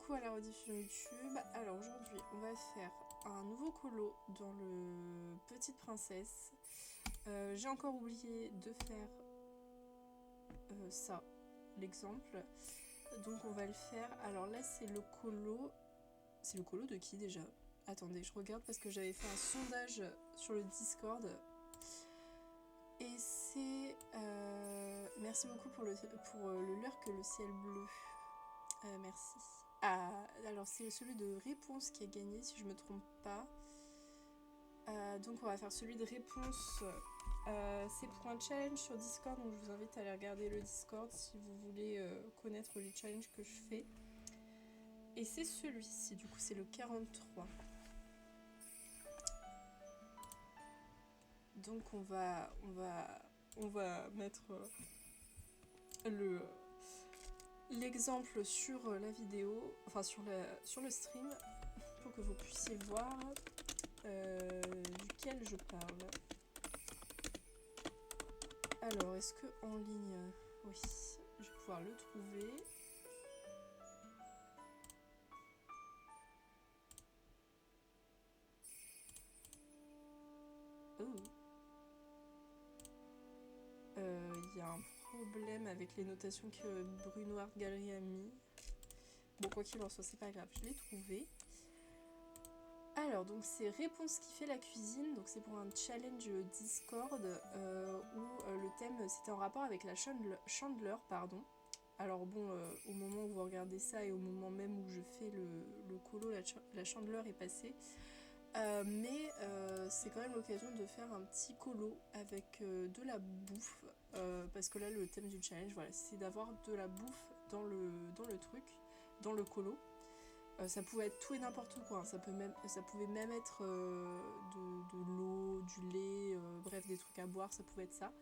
beaucoup à la rediffusion YouTube. Alors aujourd'hui, on va faire un nouveau colo dans le Petite Princesse. J'ai encore oublié de faire ça, l'exemple. Donc on va le faire. Alors là, c'est le colo. C'est le colo de qui déjà? Attendez, je regarde parce que j'avais fait un sondage sur le Discord. Et c'est... Merci beaucoup pour le lurk, le ciel bleu. Merci. Ah, alors c'est celui de réponse qui a gagné, si je me trompe pas. Donc on va faire celui de réponse. C'est pour un challenge sur Discord, donc je vous invite à aller regarder le Discord si vous voulez connaître les challenges que je fais. Et c'est celui-ci, du coup c'est le 43. Donc on va mettre l'exemple sur la vidéo, enfin sur le stream, pour que vous puissiez voir duquel je parle. Alors, est-ce que en ligne... Oui, je vais pouvoir le trouver. Oh. Y a un problème avec les notations que Bruno Art Gallery a mis. Bon, quoi qu'il en soit, c'est pas grave, je l'ai trouvé. Alors, donc c'est Réponse qui fait la cuisine, donc c'est pour un challenge Discord où le thème c'était en rapport avec la chandeleur, pardon. Alors bon, au moment où vous regardez ça et au moment même où je fais le colo, la chandeleur est passée. Mais c'est quand même l'occasion de faire un petit colo avec de la bouffe. Parce que là, le thème du challenge, voilà, c'est d'avoir de la bouffe dans le truc, dans le colo. Ça pouvait être tout et n'importe quoi, hein. Ça pouvait même être de l'eau, du lait, bref, des trucs à boire, ça pouvait être ça.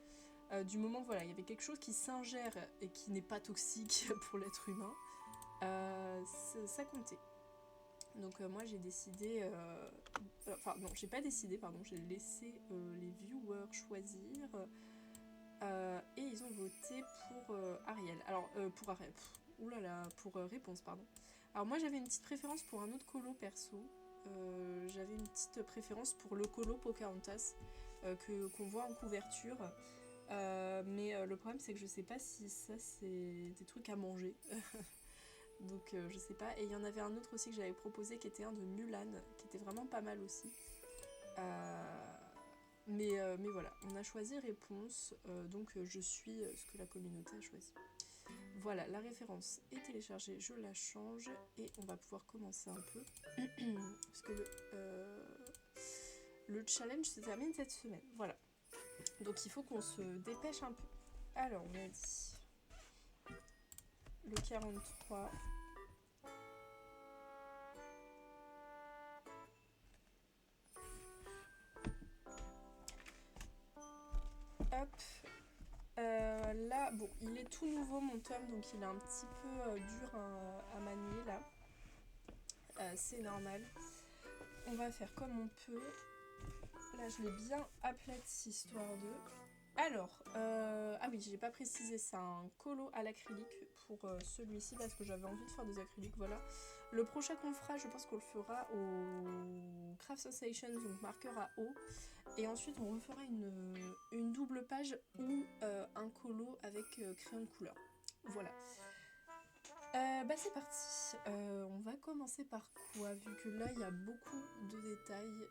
Du moment que voilà, il y avait quelque chose qui s'ingère et qui n'est pas toxique pour l'être humain, ça comptait. Donc moi j'ai décidé... Enfin non, j'ai pas décidé, pardon, j'ai laissé les viewers choisir. Et ils ont voté pour Ariel. Alors, pour Ariel... Oulala, pour Réponse, pardon. Alors moi j'avais une petite préférence pour un autre colo perso. J'avais une petite préférence pour le colo Pocahontas qu'on voit en couverture. Mais le problème c'est que je sais pas si ça c'est des trucs à manger. Donc je sais pas. Et il y en avait un autre aussi que j'avais proposé qui était un de Mulan, qui était vraiment pas mal aussi. Mais voilà, on a choisi Réponse, donc je suis ce que la communauté a choisi. Voilà, la référence est téléchargée, je la change et on va pouvoir commencer un peu. Parce que le challenge se termine cette semaine. Voilà. Donc il faut qu'on se dépêche un peu. Alors, on a dit le 43. Hop. Là, bon, il est tout nouveau mon tome, donc il est un petit peu dur à manier là. C'est normal. On va faire comme on peut. Là, je l'ai bien aplati, histoire de... Alors, ah oui, j'ai pas précisé, c'est un colo à l'acrylique pour celui-ci parce que j'avais envie de faire des acryliques, voilà. Le prochain qu'on fera, je pense qu'on le fera au Craft Sensations, donc marqueur à eau. Et ensuite, on refera une double page ou un colo avec crayon de couleur. Voilà. Bah c'est parti. On va commencer par quoi? Vu que là, il y a beaucoup de détails.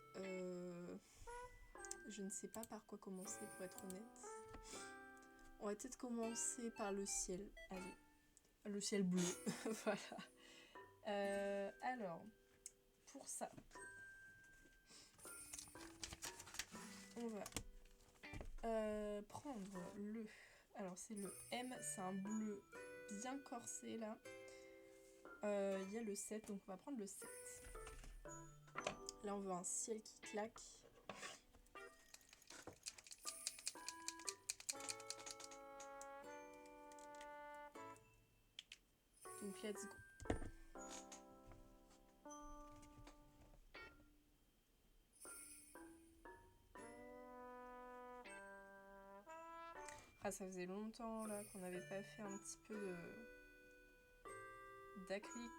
Je ne sais pas par quoi commencer, pour être honnête. On va peut-être commencer par le ciel. Allez, le ciel bleu. Voilà. Alors, pour ça, on va prendre le... Alors, c'est le M, c'est un bleu bien corsé, là. Il y a le 7, donc on va prendre le 7. Là, on veut un ciel qui claque. Donc, let's go. Ah, ça faisait longtemps là qu'on n'avait pas fait un petit peu d'acrylique.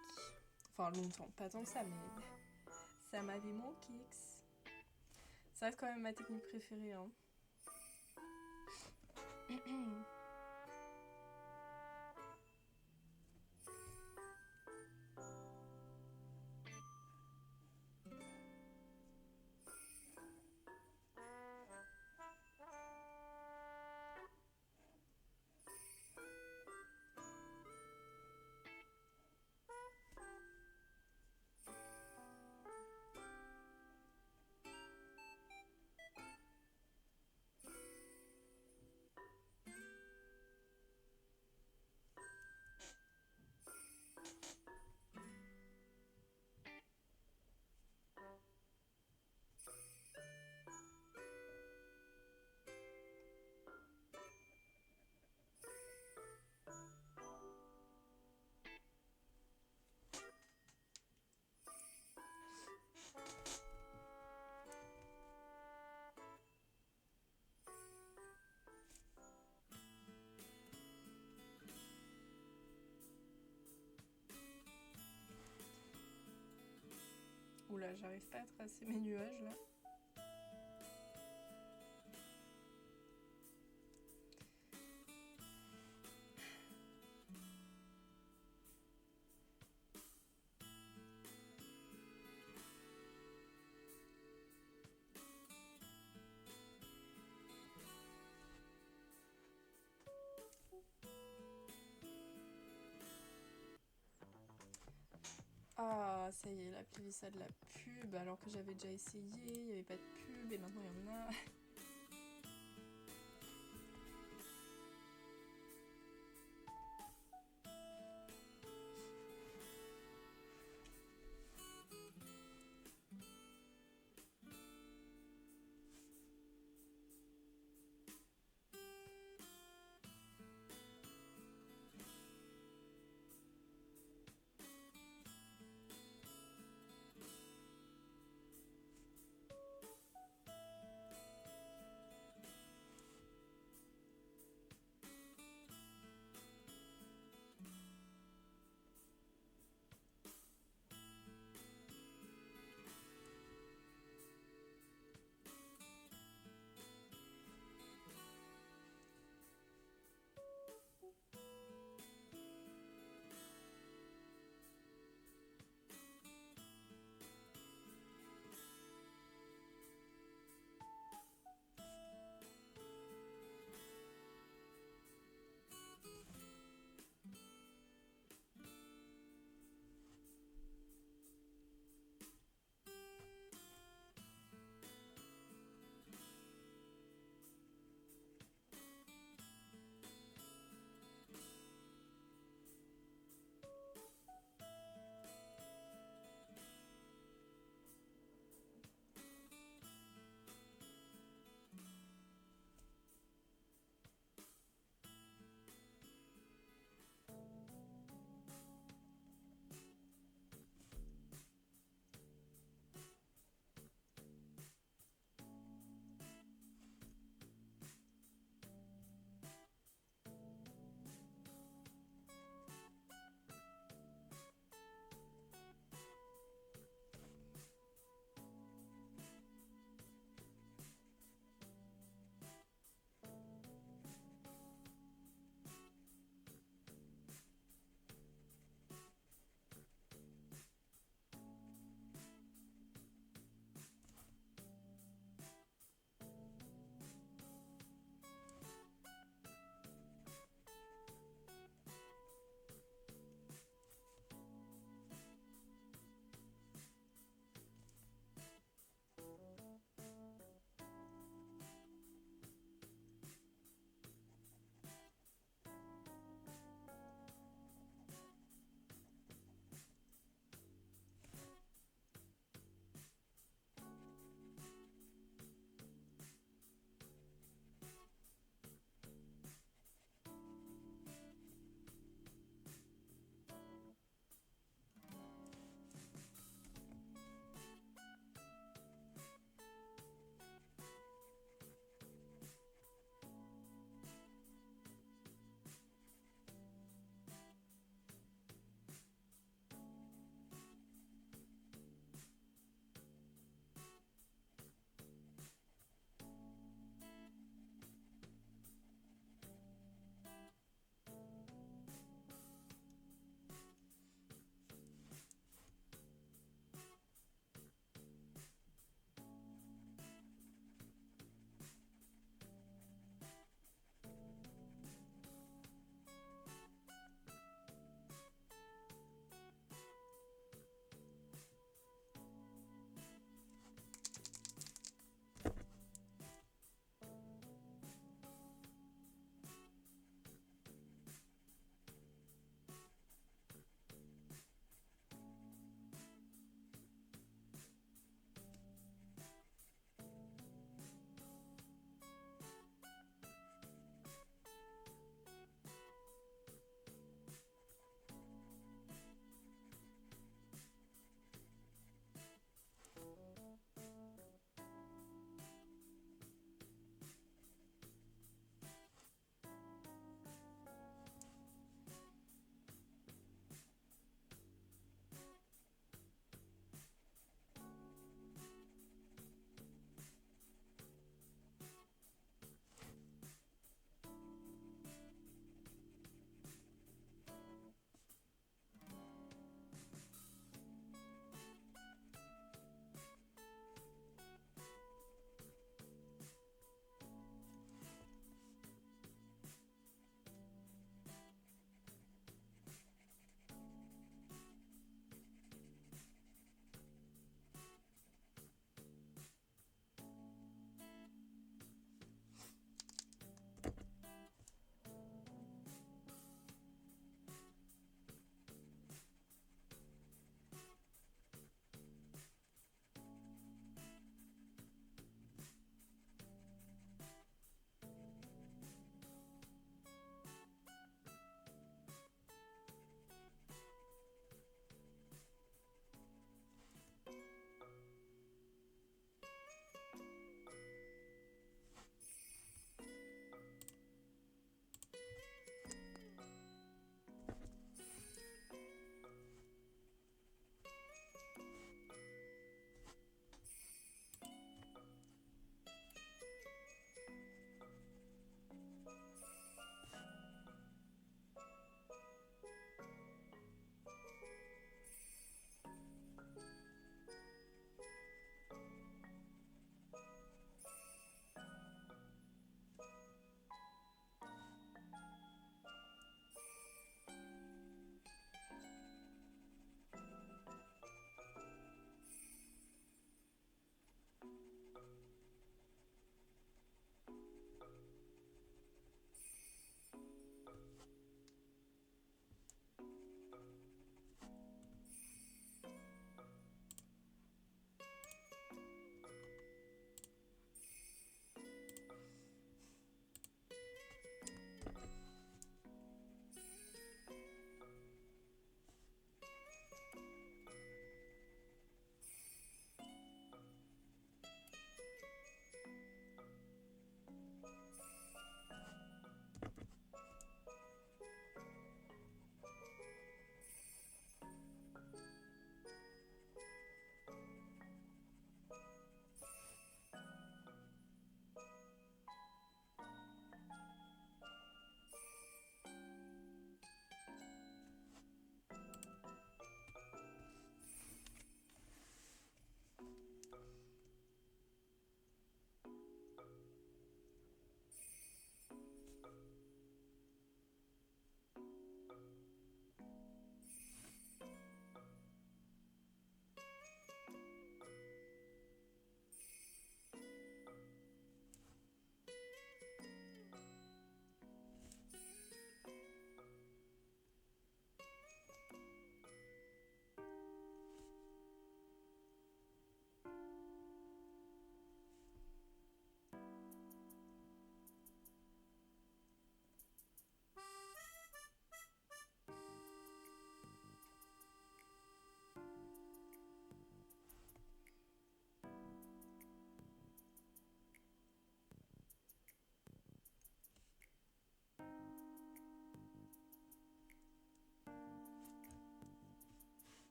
Enfin, longtemps, pas tant que ça, mais ça m'avait manqué. Ça reste quand même ma technique préférée, hein. Oula, j'arrive pas à tracer mes nuages là. Ah, ça y est, l'appli ça de la pub, alors que j'avais déjà essayé, il n'y avait pas de pub et maintenant il y en a.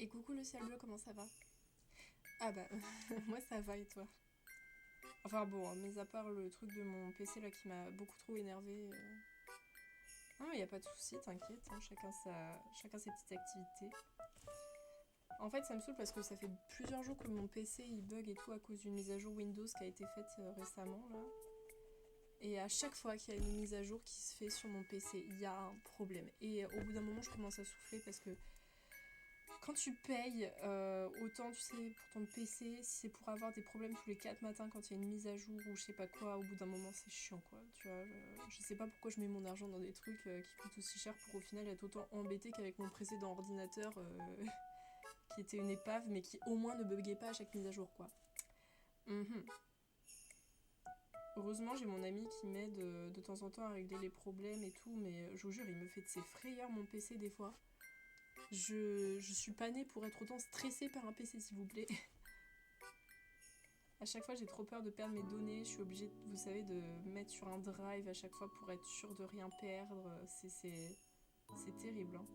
Et coucou le ciel bleu, comment ça va? Ah bah, moi ça va et toi? Enfin bon, mis à part le truc de mon PC là qui m'a beaucoup trop énervé. Non mais y a pas de souci, t'inquiète, hein, chacun ses petites activités. En fait ça me saoule parce que ça fait plusieurs jours que mon PC il bug et tout à cause d'une mise à jour Windows qui a été faite récemment là. Et à chaque fois qu'il y a une mise à jour qui se fait sur mon PC, il y a un problème. Et au bout d'un moment je commence à souffler parce que quand tu payes autant, tu sais, pour ton PC, si c'est pour avoir des problèmes tous les 4 matins quand il y a une mise à jour ou je sais pas quoi, au bout d'un moment c'est chiant quoi. Tu vois, je sais pas pourquoi je mets mon argent dans des trucs qui coûtent aussi cher pour au final être autant embêté qu'avec mon précédent ordinateur qui était une épave mais qui au moins ne buguait pas à chaque mise à jour quoi. Mhm. Heureusement j'ai mon ami qui m'aide de temps en temps à régler les problèmes et tout, mais je vous jure il me fait de ses frayeurs mon PC des fois. Je suis pas née pour être autant stressée par un PC s'il vous plaît. À chaque fois, j'ai trop peur de perdre mes données. Je suis obligée, vous savez, de mettre sur un drive à chaque fois pour être sûre de rien perdre. C'est terrible. Hein.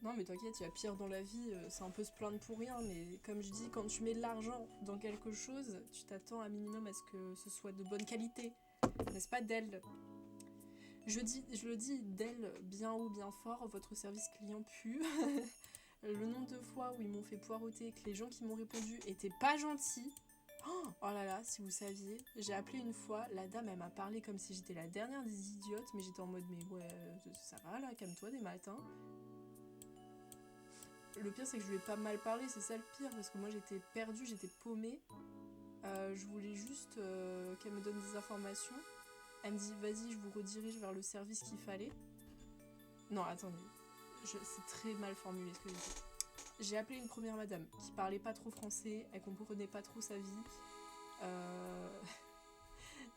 Non, mais t'inquiète, il y a pire dans la vie. C'est un peu se plaindre pour rien. Mais comme je dis, quand tu mets de l'argent dans quelque chose, tu t'attends un minimum à ce que ce soit de bonne qualité. N'est-ce pas, Dell? Je le dis, Dell, bien haut, bien fort, votre service client pue. Le nombre de fois où ils m'ont fait poireauter, que les gens qui m'ont répondu étaient pas gentils. Oh là là, si vous saviez, j'ai appelé une fois, la dame elle m'a parlé comme si j'étais la dernière des idiotes, mais j'étais en mode mais ouais, ça va là, calme-toi des matins. Le pire c'est que je lui ai pas mal parlé, c'est ça le pire, parce que moi j'étais perdue, j'étais paumée. Je voulais juste qu'elle me donne des informations. Elle me dit vas-y, je vous redirige vers le service qu'il fallait. Non, attendez, c'est très mal formulé ce que j'ai dit. J'ai appelé une première madame qui parlait pas trop français, elle comprenait pas trop sa vie.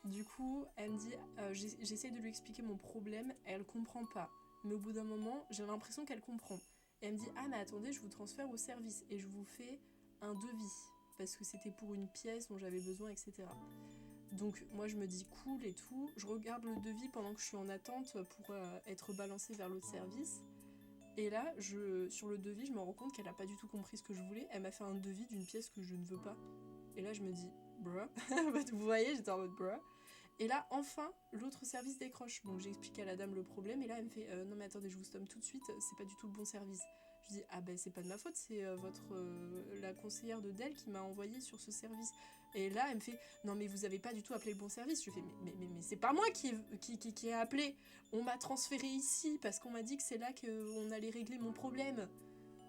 Du coup, elle me dit, j'essaie de lui expliquer mon problème, elle comprend pas. Mais au bout d'un moment, j'ai l'impression qu'elle comprend. Et elle me dit, ah mais attendez, je vous transfère au service et je vous fais un devis. Parce que c'était pour une pièce dont j'avais besoin, etc. Donc moi je me dis cool et tout. Je regarde le devis pendant que je suis en attente pour être balancée vers l'autre service. Et là, sur le devis, je me rends compte qu'elle a pas du tout compris ce que je voulais. Elle m'a fait un devis d'une pièce que je ne veux pas. Et là, je me dis, bruh. Vous voyez, j'étais en mode bruh. Et là, enfin, l'autre service décroche. Donc j'ai expliqué à la dame le problème. Et là, elle me fait, non mais attendez, je vous stoppe tout de suite. C'est pas du tout le bon service. Je dis, ah ben c'est pas de ma faute, c'est la conseillère de Dell qui m'a envoyé sur ce service. Et là, elle me fait, non mais vous avez pas du tout appelé le bon service. Je fais, mais c'est pas moi qui ai appelé. On m'a transféré ici parce qu'on m'a dit que c'est là qu'on allait régler mon problème.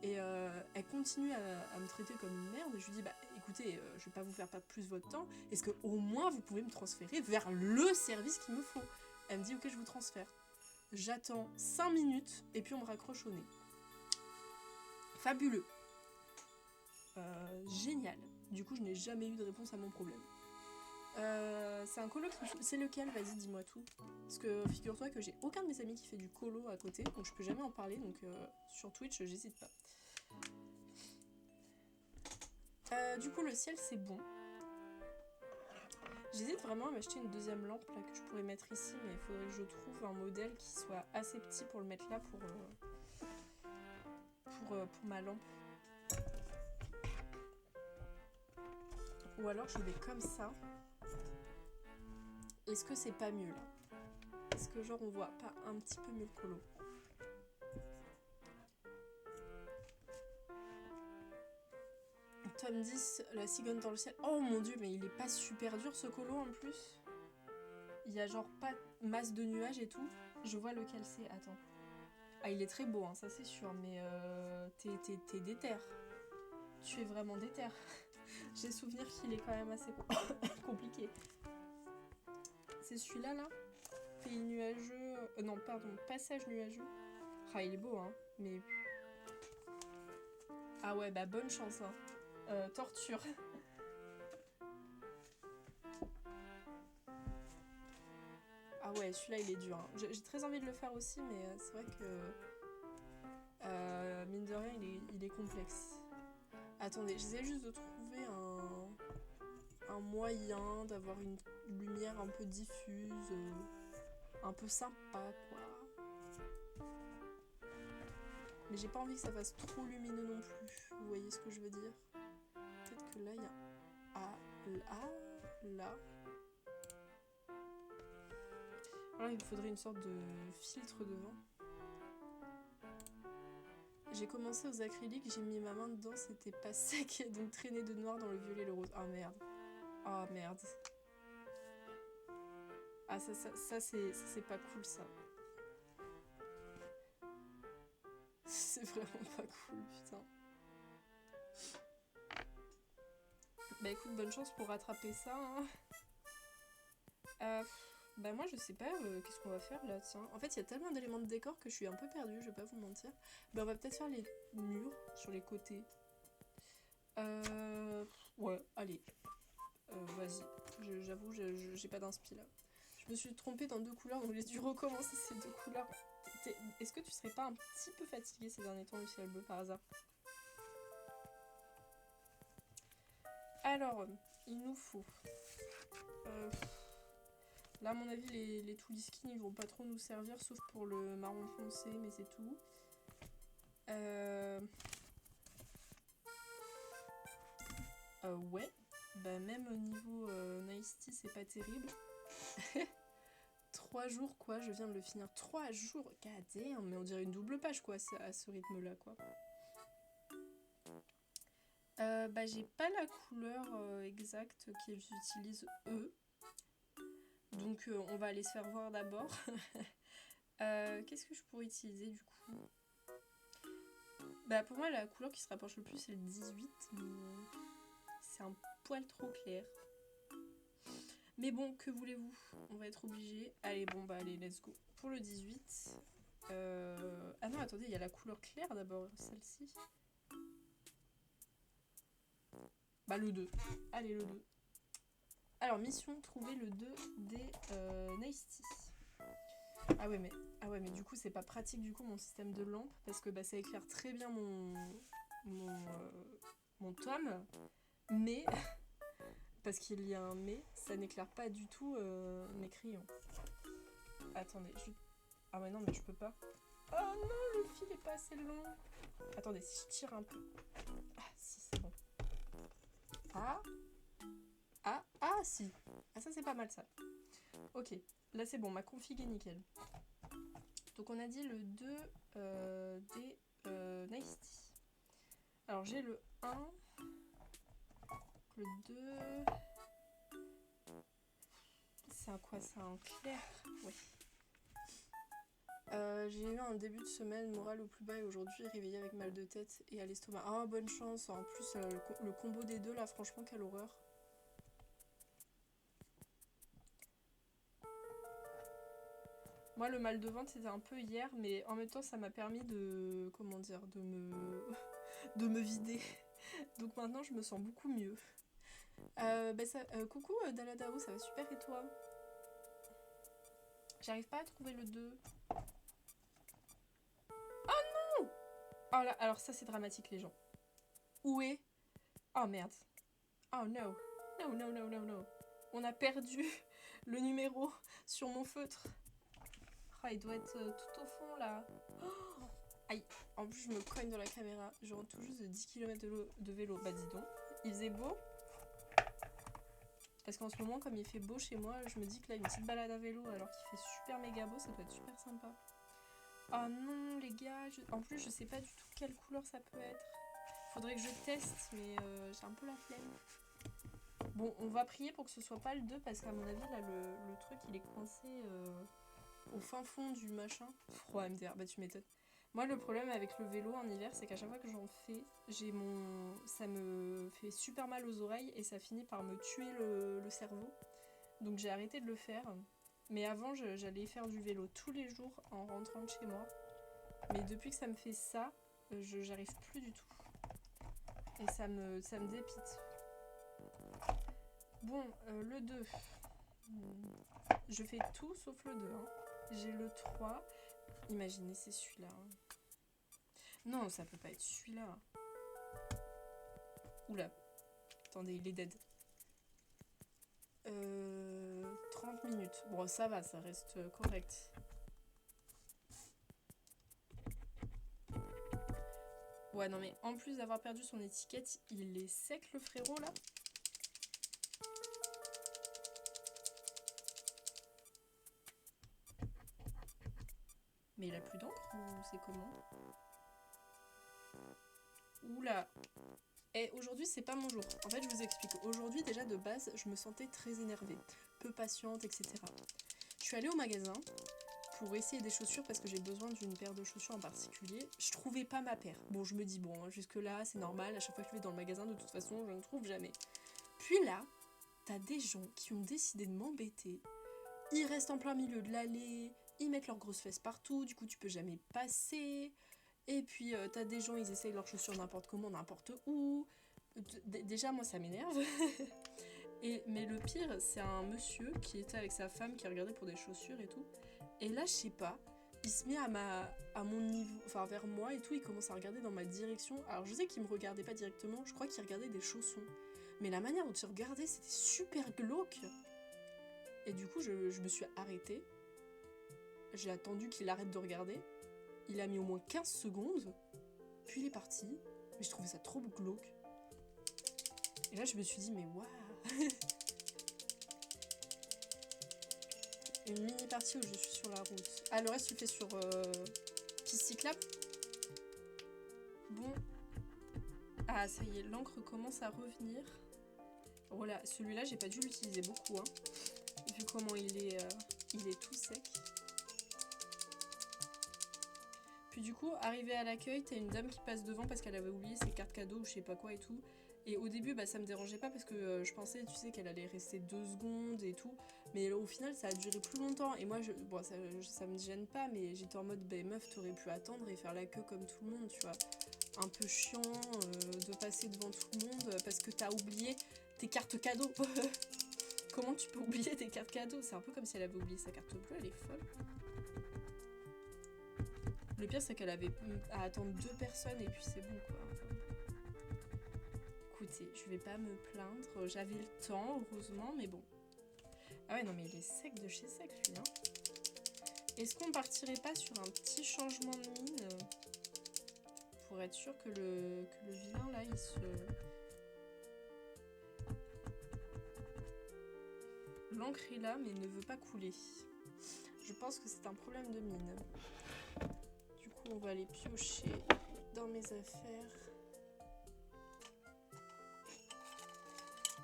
Et elle continue à me traiter comme une merde. Et je lui dis, bah écoutez, je vais pas vous faire perdre plus votre temps. Est-ce que au moins vous pouvez me transférer vers le service qu'il me faut? Elle me dit, ok, je vous transfère. J'attends 5 minutes et puis on me raccroche au nez. Fabuleux. Génial. Du coup, je n'ai jamais eu de réponse à mon problème. C'est un colo c'est lequel? Vas-y, dis-moi tout. Parce que figure-toi que j'ai aucun de mes amis qui fait du colo à côté, donc je peux jamais en parler, donc sur Twitch, j'hésite pas. Du coup, le ciel, c'est bon. J'hésite vraiment à m'acheter une deuxième lampe là que je pourrais mettre ici, mais il faudrait que je trouve un modèle qui soit assez petit pour le mettre là pour ma lampe. Ou alors je vais comme ça. Est-ce que c'est pas mieux là? Est-ce que genre on voit pas un petit peu mieux le colo? Tome 10, la cigogne dans le ciel. Oh mon dieu, mais il est pas super dur ce colo en plus. Il y a genre pas masse de nuages et tout. Je vois lequel c'est, attends. Ah, il est très beau, hein, ça c'est sûr, mais t'es déter. Tu es vraiment déter. J'ai souvenir qu'il est quand même assez compliqué. C'est celui-là, là, Pays nuageux... non, pardon, Passage nuageux. Ah, il est beau, hein, mais... Ah ouais, bah bonne chance, hein. Torture. Ah ouais, celui-là, il est dur. Hein. J'ai très envie de le faire aussi, mais c'est vrai que... mine de rien, il est complexe. Attendez, j'essaie juste de trouver un moyen d'avoir une lumière un peu diffuse, un peu sympa, quoi. Mais j'ai pas envie que ça fasse trop lumineux non plus. Vous voyez ce que je veux dire? Peut-être que là, il y a... là... Alors, il me faudrait une sorte de filtre devant. J'ai commencé aux acryliques, j'ai mis ma main dedans, c'était pas sec, donc traîné de noir dans le violet et le rose. Ah merde. Ah merde. Ah ça c'est pas cool ça. C'est vraiment pas cool, putain. Bah écoute, bonne chance pour rattraper ça. Hein. Bah moi je sais pas, qu'est-ce qu'on va faire là, tiens. En fait il y a tellement d'éléments de décor que je suis un peu perdue, je vais pas vous mentir. Bah on va peut-être faire les murs sur les côtés. Ouais, allez. Vas-y. J'avoue, j'ai pas d'inspi là. Je me suis trompée dans 2 couleurs, donc j'ai dû recommencer ces 2 couleurs. Est-ce que tu serais pas un petit peu fatiguée ces derniers temps, Lucie Bleu, par hasard? Alors, il nous faut... là, à mon avis, les Touliskin, ils vont pas trop nous servir, sauf pour le marron foncé, mais c'est tout. Ouais. Bah même au niveau Nice Tea, c'est pas terrible. 3 jours quoi, je viens de le finir. 3 jours, god damn, mais on dirait une double page quoi, à ce rythme là quoi. Bah j'ai pas la couleur exacte qu'ils utilisent eux. Donc on va aller se faire voir d'abord. Qu'est-ce que je pourrais utiliser du coup? Bah pour moi la couleur qui se rapproche le plus c'est le 18, mais c'est un poil trop clair. Mais bon, que voulez-vous? On va être obligé. Allez, bon bah allez, let's go. Pour le 18... Ah non, attendez, il y a la couleur claire d'abord, celle-ci. Bah le 2. Allez, le 2. Alors, mission, trouver le 2 des Nice Tea. Ah ouais, mais du coup, c'est pas pratique du coup mon système de lampe, parce que bah, ça éclaire très bien mon tome, mais... Parce qu'il y a un mais, ça n'éclaire pas du tout mes crayons. Attendez, ah ouais non mais je peux pas. Oh non, le fil est pas assez long. Attendez, si je tire un peu. Ah si, c'est bon. Si. Ah ça c'est pas mal ça. Ok, là c'est bon, ma config est nickel. Donc on a dit le 2 des Nice Tea. Alors j'ai le 1... Le 2... C'est un quoi? C'est un clair? Ouais. J'ai eu un début de semaine moral au plus bas et aujourd'hui réveillée avec mal de tête et à l'estomac. Ah, bonne chance. En plus, le combo des deux là, franchement, quelle horreur. Moi, le mal de ventre, c'était un peu hier, mais en même temps, ça m'a permis de... Comment dire? De me vider. Donc maintenant, je me sens beaucoup mieux. Coucou Daladao, ça va super et toi? J'arrive pas à trouver le 2. Oh non! Oh là, alors ça c'est dramatique les gens. Où est? Oh merde. Oh no. No. On a perdu le numéro sur mon feutre. Oh, il doit être tout au fond là. Oh, aïe. En plus je me cogne dans la caméra. Je rentre tout juste de 10 km de vélo. Bah dis donc. Il faisait beau. Parce qu'en ce moment, comme il fait beau chez moi, je me dis que là, une petite balade à vélo alors qu'il fait super méga beau, ça doit être super sympa. Oh non, les gars, en plus, je sais pas du tout quelle couleur ça peut être. Faudrait que je teste, mais j'ai un peu la flemme. Bon, on va prier pour que ce soit pas le 2, parce qu'à mon avis, là, le truc, il est coincé au fin fond du machin. Froid MDR, bah tu m'étonnes. Moi, le problème avec le vélo en hiver, c'est qu'à chaque fois que j'en fais, ça me fait super mal aux oreilles et ça finit par me tuer le cerveau. Donc j'ai arrêté de le faire. Mais avant, j'allais faire du vélo tous les jours en rentrant de chez moi. Mais depuis que ça me fait ça, j'arrive plus du tout. Et ça me dépite. Bon, le 2. Je fais tout sauf le 2. Hein. J'ai le 3. Imaginez, c'est celui-là. Hein. Non, ça peut pas être celui-là. Oula. Attendez, il est dead. 30 minutes. Bon, ça va, ça reste correct. Ouais, non mais en plus d'avoir perdu son étiquette, il est sec le frérot là. Mais il a plus d'encre ou c'est comment? Oula. Et aujourd'hui c'est pas mon jour. En fait je vous explique. Aujourd'hui déjà de base je me sentais très énervée, peu patiente, etc. Je suis allée au magasin pour essayer des chaussures parce que j'ai besoin d'une paire de chaussures en particulier. Je trouvais pas ma paire. Bon je me dis bon jusque là c'est normal, à chaque fois que je vais dans le magasin de toute façon je ne trouve jamais. Puis là, t'as des gens qui ont décidé de m'embêter. Ils restent en plein milieu de l'allée, ils mettent leurs grosses fesses partout, du coup tu peux jamais passer. Et puis t'as des gens, ils essayent leurs chaussures n'importe comment, n'importe où. Déjà moi ça m'énerve. Mais le pire, c'est un monsieur qui était avec sa femme qui regardait pour des chaussures et tout. Et là, je sais pas, il se met à mon niveau, enfin vers moi et tout, il commence à regarder dans ma direction. Alors je sais qu'il me regardait pas directement, je crois qu'il regardait des chaussons. Mais la manière dont il regardait, c'était super glauque. Et du coup, je me suis arrêtée. J'ai attendu qu'il arrête de regarder. Il a mis au moins 15 secondes. Puis il est parti. Mais je trouvais ça trop glauque. Et là, je me suis dit, mais waouh. Une mini partie où je suis sur la route. Ah, le reste, tu le fais sur piste cyclable. Bon. Ah, ça y est, l'encre commence à revenir. Voilà, celui-là, j'ai pas dû l'utiliser beaucoup, hein. Vu comment il est tout sec. Puis du coup, arrivé à l'accueil, t'as une dame qui passe devant parce qu'elle avait oublié ses cartes cadeaux ou je sais pas quoi et tout. Et au début, bah, ça me dérangeait pas parce que je pensais, tu sais, qu'elle allait rester 2 secondes et tout. Mais au final, ça a duré plus longtemps. Et moi, bon, ça me gêne pas, mais j'étais en mode, bah, meuf, t'aurais pu attendre et faire la queue comme tout le monde, tu vois. Un peu chiant de passer devant tout le monde parce que t'as oublié tes cartes cadeaux. Comment tu peux oublier tes cartes cadeaux? C'est un peu comme si elle avait oublié sa carte bleue, elle est folle. Le pire, c'est qu'elle avait à attendre 2 personnes et puis c'est bon, quoi. Enfin, écoutez, je vais pas me plaindre. J'avais le temps, heureusement, mais bon. Ah ouais, non, mais il est sec de chez sec, lui, hein. Est-ce qu'on partirait pas sur un petit changement de mine pour être sûr que le vilain, là, il se... L'encre est là, mais ne veut pas couler. Je pense que c'est un problème de mine. Du coup, on va aller piocher dans mes affaires.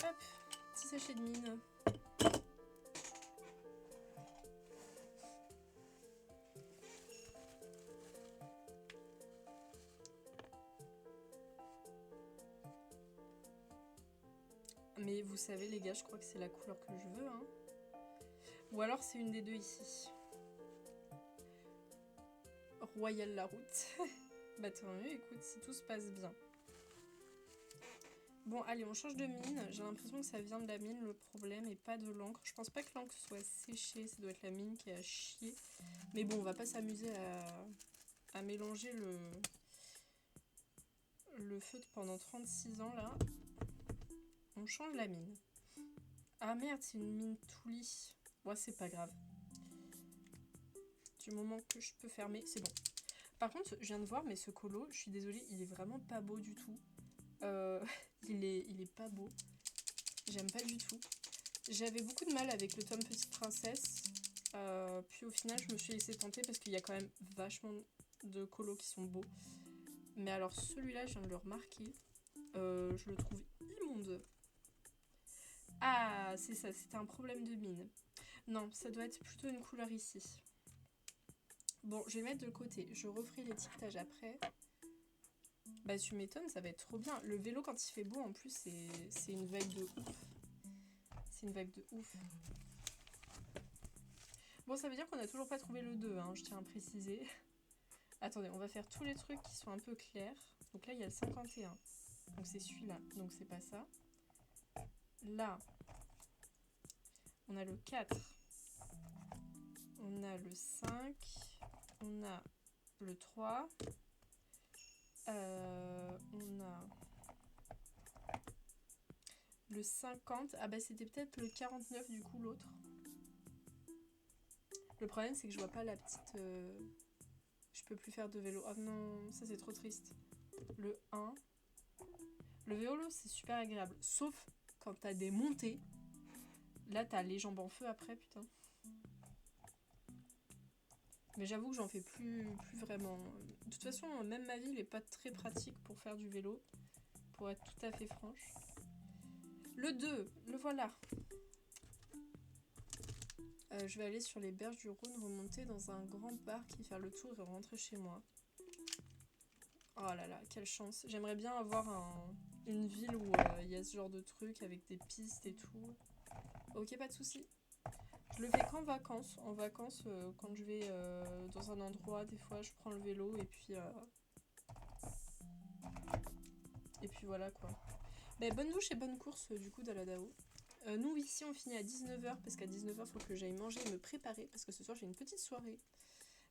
Hop, petit sachet de mine. Mais vous savez les gars, je crois que c'est la couleur que je veux, hein. Ou alors c'est une des deux ici. Royal la route. Bah tant mieux, écoute, si tout se passe bien. Bon, allez, on change de mine. J'ai l'impression que ça vient de la mine, le problème, et pas de l'encre. Je pense pas que l'encre soit séchée, ça doit être la mine qui a chié. Mais bon, on va pas s'amuser à mélanger le feutre pendant 36 ans, là. On change la mine. Ah merde, c'est une mine Touli. Ouais, c'est pas grave. Du moment que je peux fermer, c'est bon. Par contre, je viens de voir, mais ce colo, je suis désolée, il est vraiment pas beau du tout. Il est pas beau. J'aime pas du tout. J'avais beaucoup de mal avec le tome Petite Princesse. Puis au final, je me suis laissée tenter parce qu'il y a quand même vachement de colos qui sont beaux. Mais alors celui-là, je viens de le remarquer. Je le trouve immonde. Ah, c'est ça, c'était un problème de mine. Non, ça doit être plutôt une couleur ici. Bon, je vais mettre de côté. Je referai l'étiquetage après. Bah, tu m'étonnes, ça va être trop bien. Le vélo, quand il fait beau, en plus, c'est une vibe de ouf. C'est une vibe de ouf. Bon, ça veut dire qu'on n'a toujours pas trouvé le 2, hein, je tiens à préciser. Attendez, on va faire tous les trucs qui sont un peu clairs. Donc là, il y a le 51. Donc c'est celui-là. Donc c'est pas ça. Là, on a le 4. On a le 5. On a le 3. On a Le 50, ah bah c'était peut-être le 49 du coup l'autre. Le problème c'est que je vois pas la petite... Je peux plus faire de vélo. Oh non, ça c'est trop triste. Le 1. Le vélo c'est super agréable. Sauf quand t'as des montées. Là t'as les jambes en feu après, putain. Mais j'avoue que j'en fais plus vraiment. De toute façon, même ma ville est pas très pratique pour faire du vélo. Pour être tout à fait franche. Le 2, le voilà. Je vais aller sur les berges du Rhône, remonter dans un grand parc et faire le tour et rentrer chez moi. Oh là là, quelle chance. J'aimerais bien avoir une ville où il y a ce genre de truc avec des pistes et tout. Ok, pas de soucis. Je le fais qu'en vacances. En vacances, quand je vais dans un endroit, des fois je prends le vélo et puis voilà quoi. Mais bonne douche et bonne course du coup d'Aladao. Nous ici on finit à 19h parce qu'à 19h il faut que j'aille manger et me préparer parce que ce soir j'ai une petite soirée.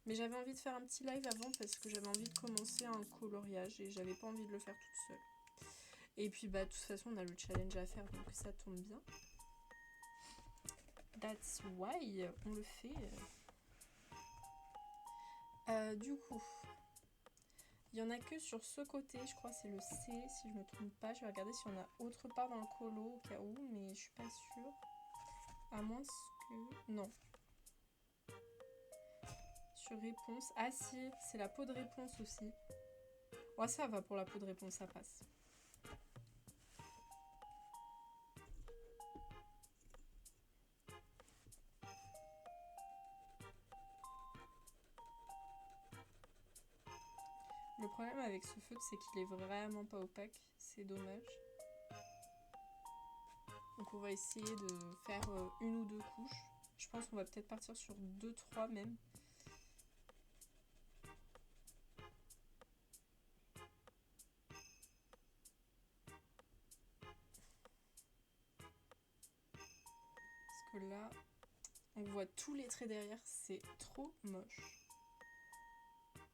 Mais j'avais envie de faire un petit live avant parce que j'avais envie de commencer un coloriage et j'avais pas envie de le faire toute seule. Et puis bah de toute façon on a le challenge à faire donc ça tombe bien. That's why on le fait. Du coup, il y en a que sur ce côté, je crois que c'est le C si je me trompe pas. Je vais regarder si on a autre part dans le colo au cas où, mais je suis pas sûre. À moins que... Non. Sur réponse. Ah si, c'est la peau de réponse aussi. Ouais, ça va pour la peau de réponse, ça passe. Le problème avec ce feutre, c'est qu'il est vraiment pas opaque. C'est dommage. Donc on va essayer de faire une ou deux couches. Je pense qu'on va peut-être partir sur 2-3 même. Parce que là, on voit tous les traits derrière, c'est trop moche.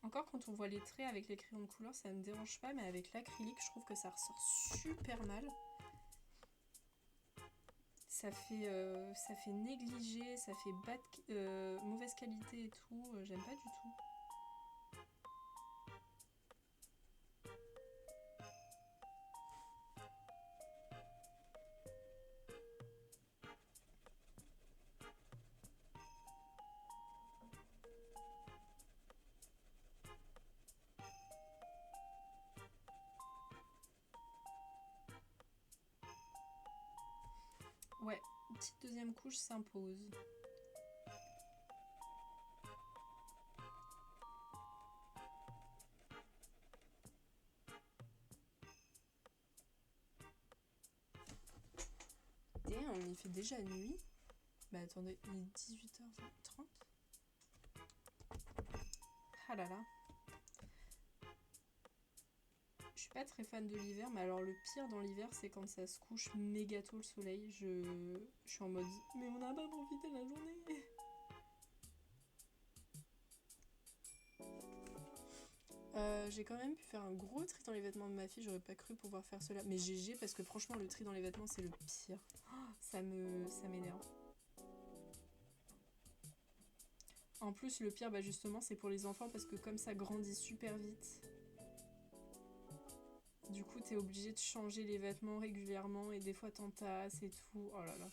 Encore quand on voit les traits avec les crayons de couleur, ça me dérange pas, mais avec l'acrylique, je trouve que ça ressort super mal. Ça fait négligé, ça fait mauvaise qualité et tout, j'aime pas du tout. Ouais, une petite deuxième couche s'impose. Damn, il fait déjà nuit. Bah attendez, il est 18h30. Ah là là. Je suis pas très fan de l'hiver, mais alors le pire dans l'hiver, c'est quand ça se couche méga tôt le soleil. Je suis en mode, mais on n'a pas profité de la journée. J'ai quand même pu faire un gros tri dans les vêtements de ma fille, j'aurais pas cru pouvoir faire cela. Mais GG, parce que franchement, le tri dans les vêtements, c'est le pire. Oh, ça m'énerve. En plus, le pire, bah justement, c'est pour les enfants, parce que comme ça grandit super vite, du coup, t'es obligé de changer les vêtements régulièrement, et des fois t'entasses et tout. Oh là là.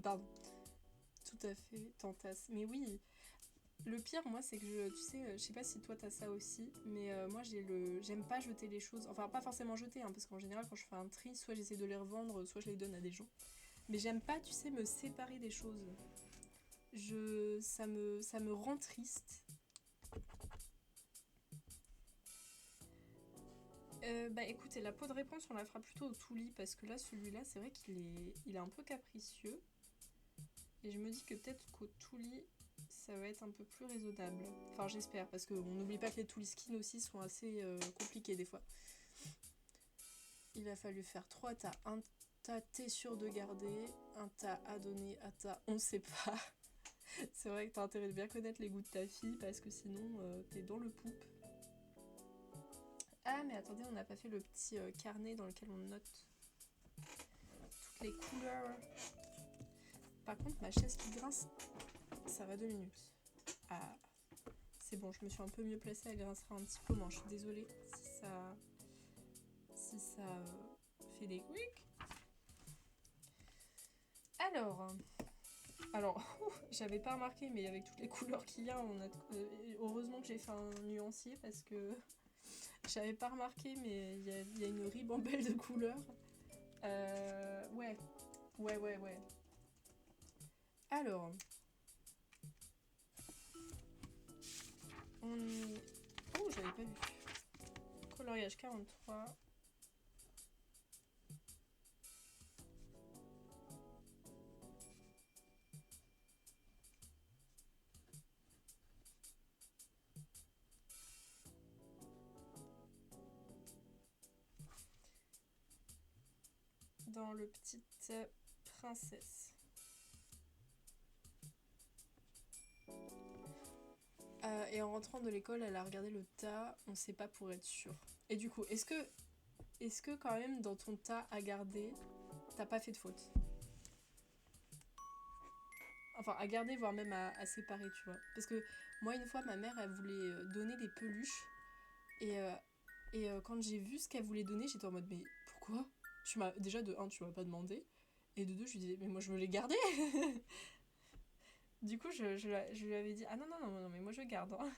Pardon. Tout à fait, t'entasses. Mais oui, le pire, moi, c'est que tu sais, je sais pas si toi t'as ça aussi, mais moi j'aime pas jeter les choses. Enfin, pas forcément jeter, hein, parce qu'en général, quand je fais un tri, soit j'essaie de les revendre, soit je les donne à des gens. Mais j'aime pas, tu sais, me séparer des choses. Ça me rend triste. Bah écoutez, la peau de réponse, on la fera plutôt au Touli, parce que là, celui-là, c'est vrai qu'il est un peu capricieux. Et je me dis que peut-être qu'au Touli, ça va être un peu plus raisonnable. Enfin, j'espère, parce qu'on n'oublie pas que les Touli Skin aussi sont assez compliqués des fois. Il a fallu faire 3 tas. Un tas t'es sûr de garder, un tas à donner, un tas on sait pas. C'est vrai que t'as intérêt de bien connaître les goûts de ta fille, parce que sinon, t'es dans le poupe. Ah, mais attendez, on n'a pas fait le petit carnet dans lequel on note toutes les couleurs. Par contre, ma chaise qui grince, ça va 2 minutes. Ah, c'est bon, je me suis un peu mieux placée, elle grincera un petit peu moins. Je suis désolée si ça fait des quick. Alors, j'avais pas remarqué, mais avec toutes les couleurs qu'il y a, heureusement que j'ai fait un nuancier parce que j'avais pas remarqué, mais il y a une ribambelle de couleurs. Ouais. Alors, on est... Oh, j'avais pas vu. Coloriage 43. Dans le petite princesse. Et en rentrant de l'école, elle a regardé le tas, on sait pas pour être sûr. Et du coup, est-ce que quand même dans ton tas à garder, t'as pas fait de faute? Enfin, à garder, voire même à séparer, tu vois. Parce que moi, une fois, ma mère, elle voulait donner des peluches. Et quand j'ai vu ce qu'elle voulait donner, j'étais en mode, mais pourquoi? Déjà, de un, tu m'as pas demandé. Et de deux, je lui disais, mais moi, je veux les garder. Du coup, je lui avais dit, ah non, mais moi, je garde. Hein.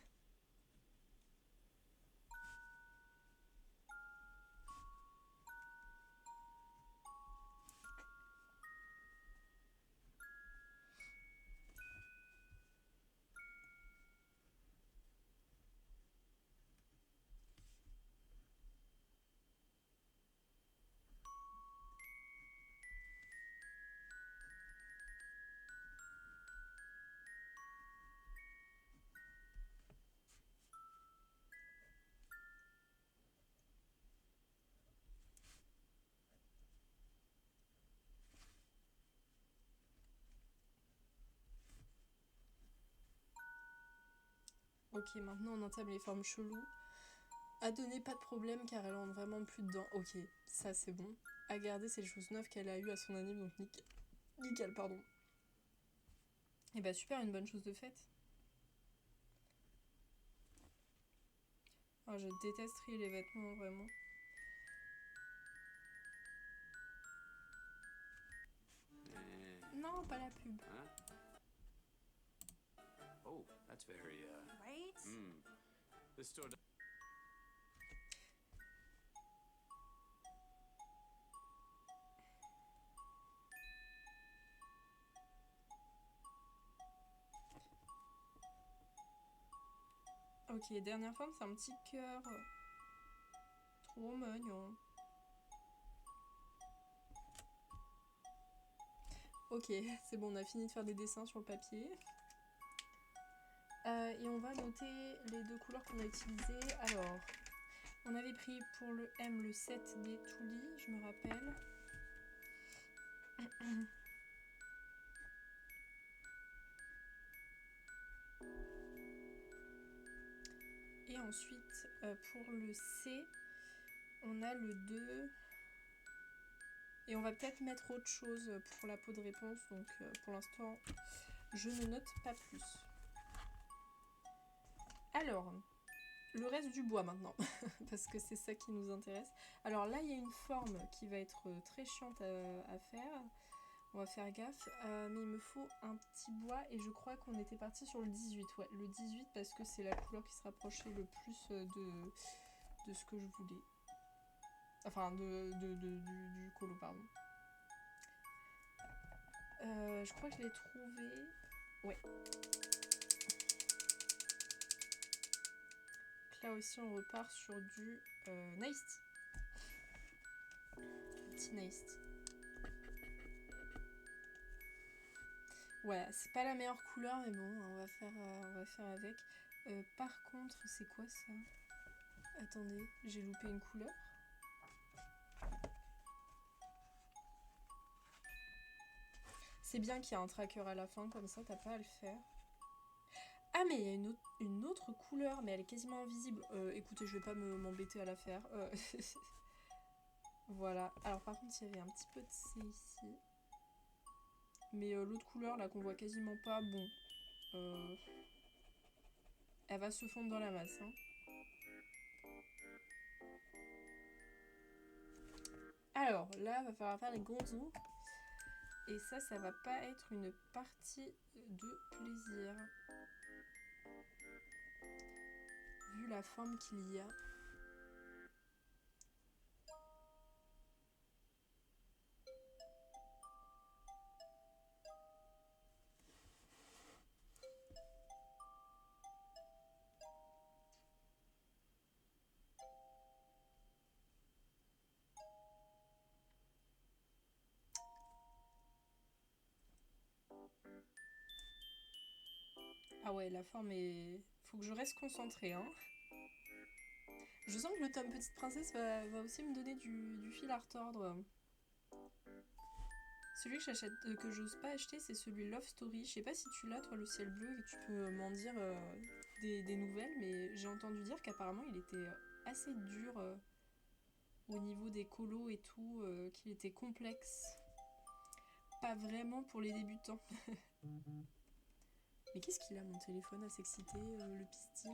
Ok, maintenant, on entame les formes cheloues. À donner, pas de problème, car elle rentre vraiment plus dedans. Ok, ça, c'est bon. À garder, c'est les choses neuves qu'elle a eues à son anniv, donc nickel. Nickel, pardon. Et bah super, une bonne chose de faite. Oh, je déteste trier les vêtements, vraiment. Non, pas la pub. Huh? Oh, that's very, Right? This store. Ok, dernière forme, c'est un petit cœur. Trop mignon. Ok, c'est bon, on a fini de faire des dessins sur le papier. Et on va noter les 2 couleurs qu'on a utilisées. Alors, on avait pris pour le M le 7 des Touli, je me rappelle. Et ensuite, pour le C, on a le 2. Et on va peut-être mettre autre chose pour la peau de réponse. Donc pour l'instant, je ne note pas plus. Alors, le reste du bois maintenant, parce que c'est ça qui nous intéresse. Alors là, il y a une forme qui va être très chiante à faire. On va faire gaffe. Mais il me faut un petit bois et je crois qu'on était parti sur le 18. Ouais, le 18 parce que c'est la couleur qui se rapprochait le plus de ce que je voulais. Enfin, du colo, pardon. Je crois que je l'ai trouvé. Ouais. Donc là aussi, on repart sur du Nice Tea. Petit nice tea. Ouais, c'est pas la meilleure couleur, mais bon, on va faire avec. Par contre, c'est quoi ça? Attendez, j'ai loupé une couleur. C'est bien qu'il y a un tracker à la fin, comme ça t'as pas à le faire. Ah mais il y a une autre couleur, mais elle est quasiment invisible. Écoutez, je vais pas m'embêter à la faire. Voilà. Alors par contre, il y avait un petit peu de C ici. Mais l'autre couleur, là, qu'on voit quasiment pas, bon. Elle va se fondre dans la masse. Hein. Alors, là, va falloir faire les gonzos. Et ça va pas être une partie de plaisir. Vu la forme qu'il y a. Ah ouais, la forme est... Faut que je reste concentrée, hein. Je sens que le tome Petite Princesse va aussi me donner du fil à retordre. Celui que j'achète, que j'ose pas acheter, c'est celui Love Story. Je sais pas si tu l'as, toi, le ciel bleu, et que tu peux m'en dire des nouvelles, mais j'ai entendu dire qu'apparemment il était assez dur au niveau des colos et tout, qu'il était complexe. Pas vraiment pour les débutants. Mais qu'est-ce qu'il a, mon téléphone, à s'exciter, le pistil?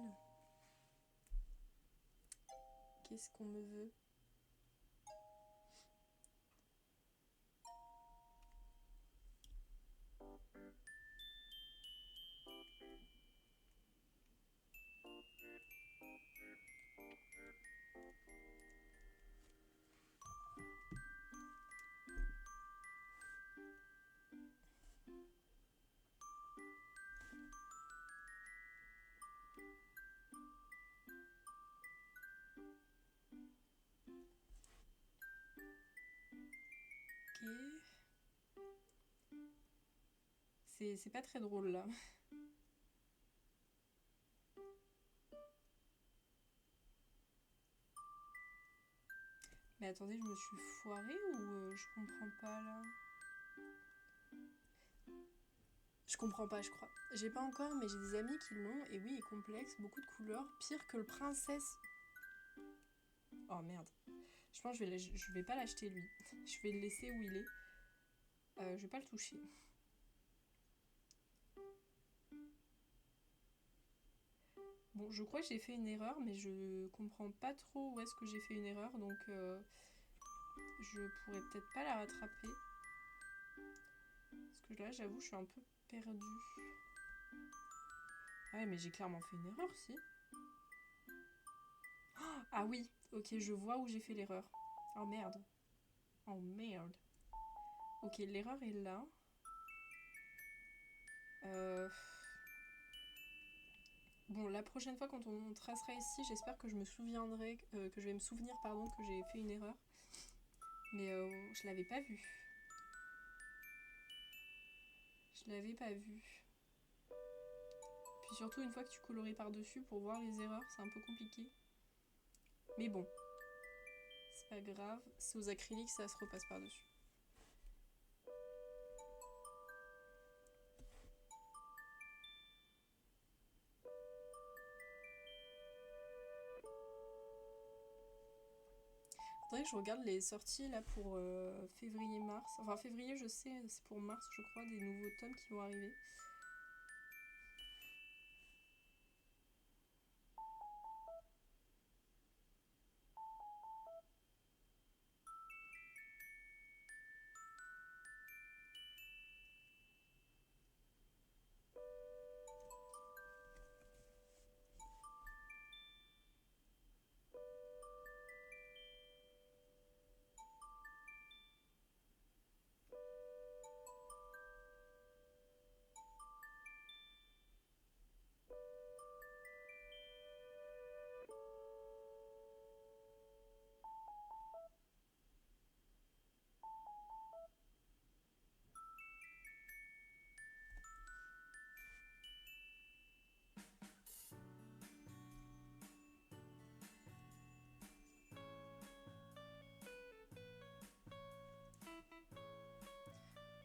Qu'est-ce qu'on me veut? Ok. C'est pas très drôle là. Mais attendez, je me suis foirée ou je comprends pas là? Je comprends pas, je crois. J'ai pas encore, mais j'ai des amis qui l'ont. Et oui, il est complexe, beaucoup de couleurs. Pire que le princesse. Oh merde. Je pense que je vais pas l'acheter lui. Je vais le laisser où il est. Je vais pas le toucher. Bon, je crois que j'ai fait une erreur, mais je comprends pas trop où est-ce que j'ai fait une erreur. Donc, je pourrais peut-être pas la rattraper. Parce que là, j'avoue, je suis un peu perdue. Ouais, mais j'ai clairement fait une erreur, si. Oh, ah oui, ok, je vois où j'ai fait l'erreur. Oh merde. Oh merde. Ok, l'erreur est là. Bon, la prochaine fois quand on tracera ici, j'espère que je me souviendrai, que je vais me souvenir, pardon, que j'ai fait une erreur. Mais je l'avais pas vue. Je l'avais pas vue. Puis surtout, une fois que tu colories par-dessus pour voir les erreurs, c'est un peu compliqué. Mais bon, c'est pas grave. C'est aux acryliques, ça se repasse par-dessus. Faudrait que je regarde les sorties là pour février-mars. Enfin, février, je sais, c'est pour mars, je crois, des nouveaux tomes qui vont arriver.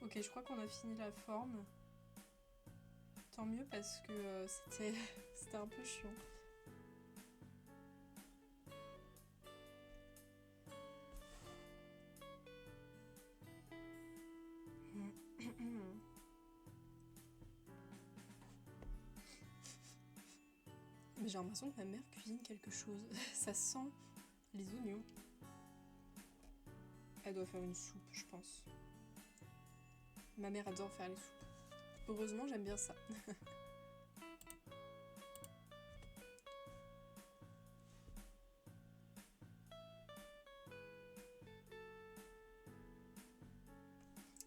Ok, je crois qu'on a fini la forme. Tant mieux parce que c'était un peu chiant. Mais j'ai l'impression que ma mère cuisine quelque chose. Ça sent les oignons. Elle doit faire une soupe, je pense. Ma mère adore faire les soupes. Heureusement, j'aime bien ça.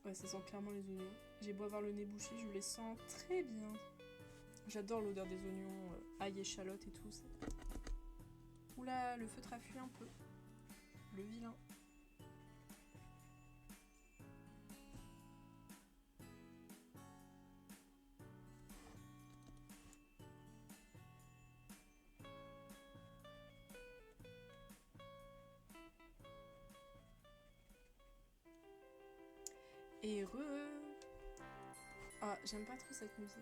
Ouais, ça sent clairement les oignons. J'ai beau avoir le nez bouché, je les sens très bien. J'adore l'odeur des oignons, ail, échalote et tout. Oula, le feutre a fui un peu. Le vilain. Heureux. Ah, j'aime pas trop cette musique.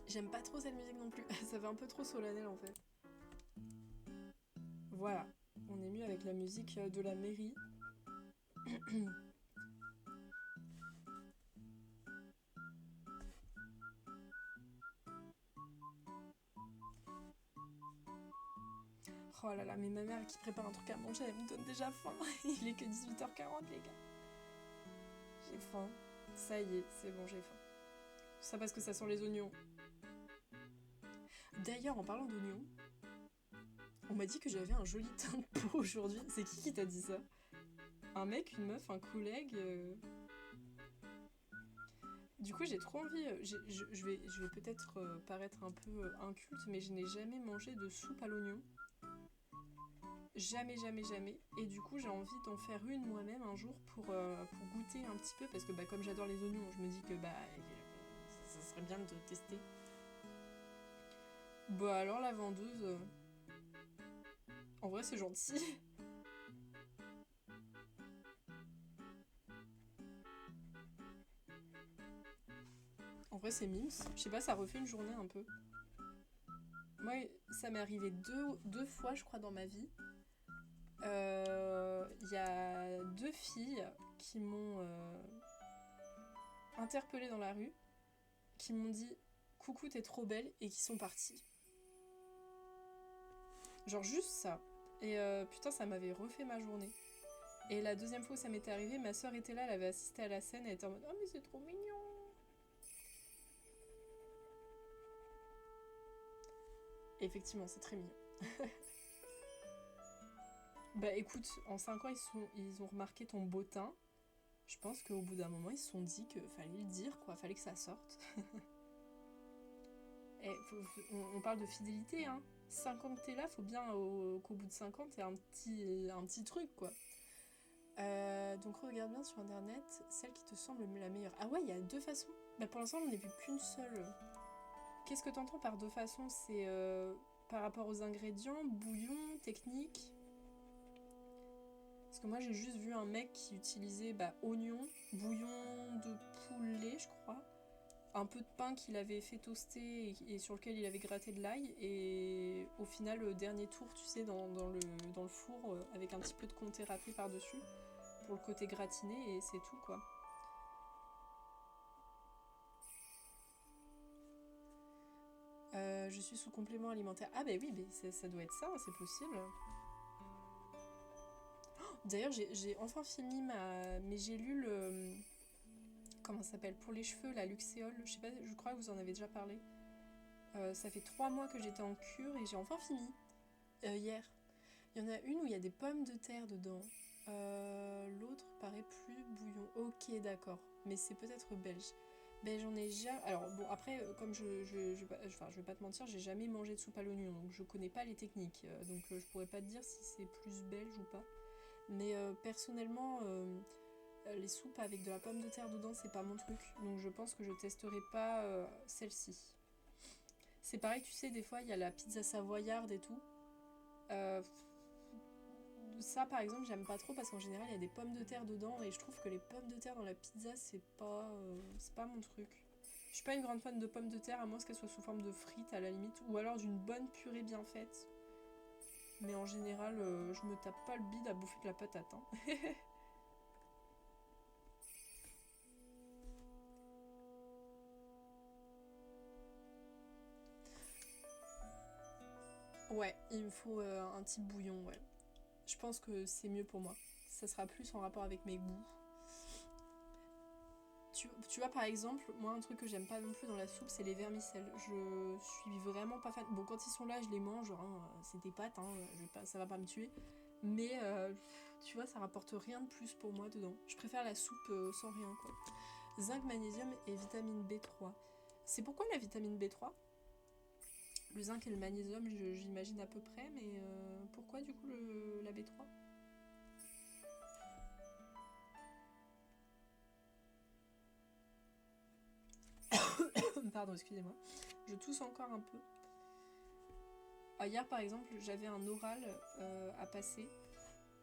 J'aime pas trop cette musique non plus. Ça fait un peu trop solennel en fait. Voilà. On est mieux avec la musique de la mairie. Oh là là, mais ma mère qui prépare un truc à manger, elle me donne déjà faim. Il est que 18h40 les gars. J'ai faim. Ça y est, c'est bon, j'ai faim. Ça parce que ça sent les oignons. D'ailleurs, en parlant d'oignons, on m'a dit que j'avais un joli teint de peau aujourd'hui. C'est qui t'a dit ça? Un mec, une meuf, un collègue Du coup, j'ai trop envie. Je vais peut-être paraître un peu inculte, mais je n'ai jamais mangé de soupe à l'oignon. Jamais, jamais, jamais. Et du coup, j'ai envie d'en faire une moi-même un jour pour goûter un petit peu. Parce que comme j'adore les oignons, je me dis que ça serait bien de tester. Bah alors, la vendeuse... En vrai, c'est gentil. En vrai, c'est mimes. Je sais pas, ça refait une journée un peu. Moi, ça m'est arrivé deux fois, je crois, dans ma vie. Il y a deux filles qui m'ont interpellée dans la rue, qui m'ont dit coucou t'es trop belle et qui sont parties. Genre juste ça. Et putain ça m'avait refait ma journée. Et la deuxième fois où ça m'était arrivé, ma soeur était là, elle avait assisté à la scène, elle était en mode oh mais c'est trop mignon. Et effectivement c'est très mignon. Bah écoute, en 5 ans ils ont remarqué ton beau teint. Je pense qu'au bout d'un moment ils se sont dit qu'il fallait le dire quoi, fallait que ça sorte. Et on parle de fidélité, hein. 5 ans que t'es là, faut bien qu'au bout de 5 ans t'aies un petit truc, quoi. Donc regarde bien sur internet celle qui te semble la meilleure. Ah ouais, il y a deux façons. Bah pour l'instant, j'en ai vu qu'une seule. Qu'est-ce que t'entends par deux façons? C'est par rapport aux ingrédients, bouillon, technique. Parce que moi, j'ai juste vu un mec qui utilisait oignon, bouillon de poulet, je crois. Un peu de pain qu'il avait fait toaster et sur lequel il avait gratté de l'ail et au final le dernier tour tu sais dans le four avec un petit peu de comté râpé par dessus pour le côté gratiné et c'est tout quoi. Je suis sous complément alimentaire. Ah bah oui, ça doit être ça, c'est possible. D'ailleurs j'ai enfin fini mes gélules comment ça s'appelle pour les cheveux, la luxéole, je sais pas, je crois que vous en avez déjà parlé. Ça fait 3 mois que j'étais en cure et j'ai enfin fini. Hier. Il y en a une où il y a des pommes de terre dedans. L'autre paraît plus bouillon. Ok, d'accord. Mais c'est peut-être belge. Ben j'en ai déjà... Alors bon, après, comme je vais pas te mentir, j'ai jamais mangé de soupe à l'oignon, donc je connais pas les techniques. Donc je pourrais pas te dire si c'est plus belge ou pas. Mais personnellement, les soupes avec de la pomme de terre dedans, c'est pas mon truc. Donc je pense que je testerai pas celle-ci. C'est pareil, tu sais, des fois, il y a la pizza savoyarde et tout. ça par exemple j'aime pas trop parce qu'en général il y a des pommes de terre dedans et je trouve que les pommes de terre dans la pizza c'est pas mon truc. Je suis pas une grande fan de pommes de terre à moins qu'elles soient sous forme de frites à la limite ou alors d'une bonne purée bien faite. Mais en général je me tape pas le bide à bouffer de la patate. Hein. Ouais, il me faut un petit bouillon, ouais. Je pense que c'est mieux pour moi. Ça sera plus en rapport avec mes goûts. Tu vois, par exemple, moi, un truc que j'aime pas non plus dans la soupe, c'est les vermicelles. Je suis vraiment pas fan. Bon, quand ils sont là, je les mange, hein, c'est des pâtes, hein, ça va pas me tuer. Mais, tu vois, ça rapporte rien de plus pour moi dedans. Je préfère la soupe sans rien, quoi. Zinc, magnésium et vitamine B3. C'est pourquoi la vitamine B3 ? Le zinc et le magnésium, j'imagine à peu près, mais pourquoi du coup la B3 ? Pardon, excusez-moi. Je tousse encore un peu. Hier, par exemple, j'avais un oral à passer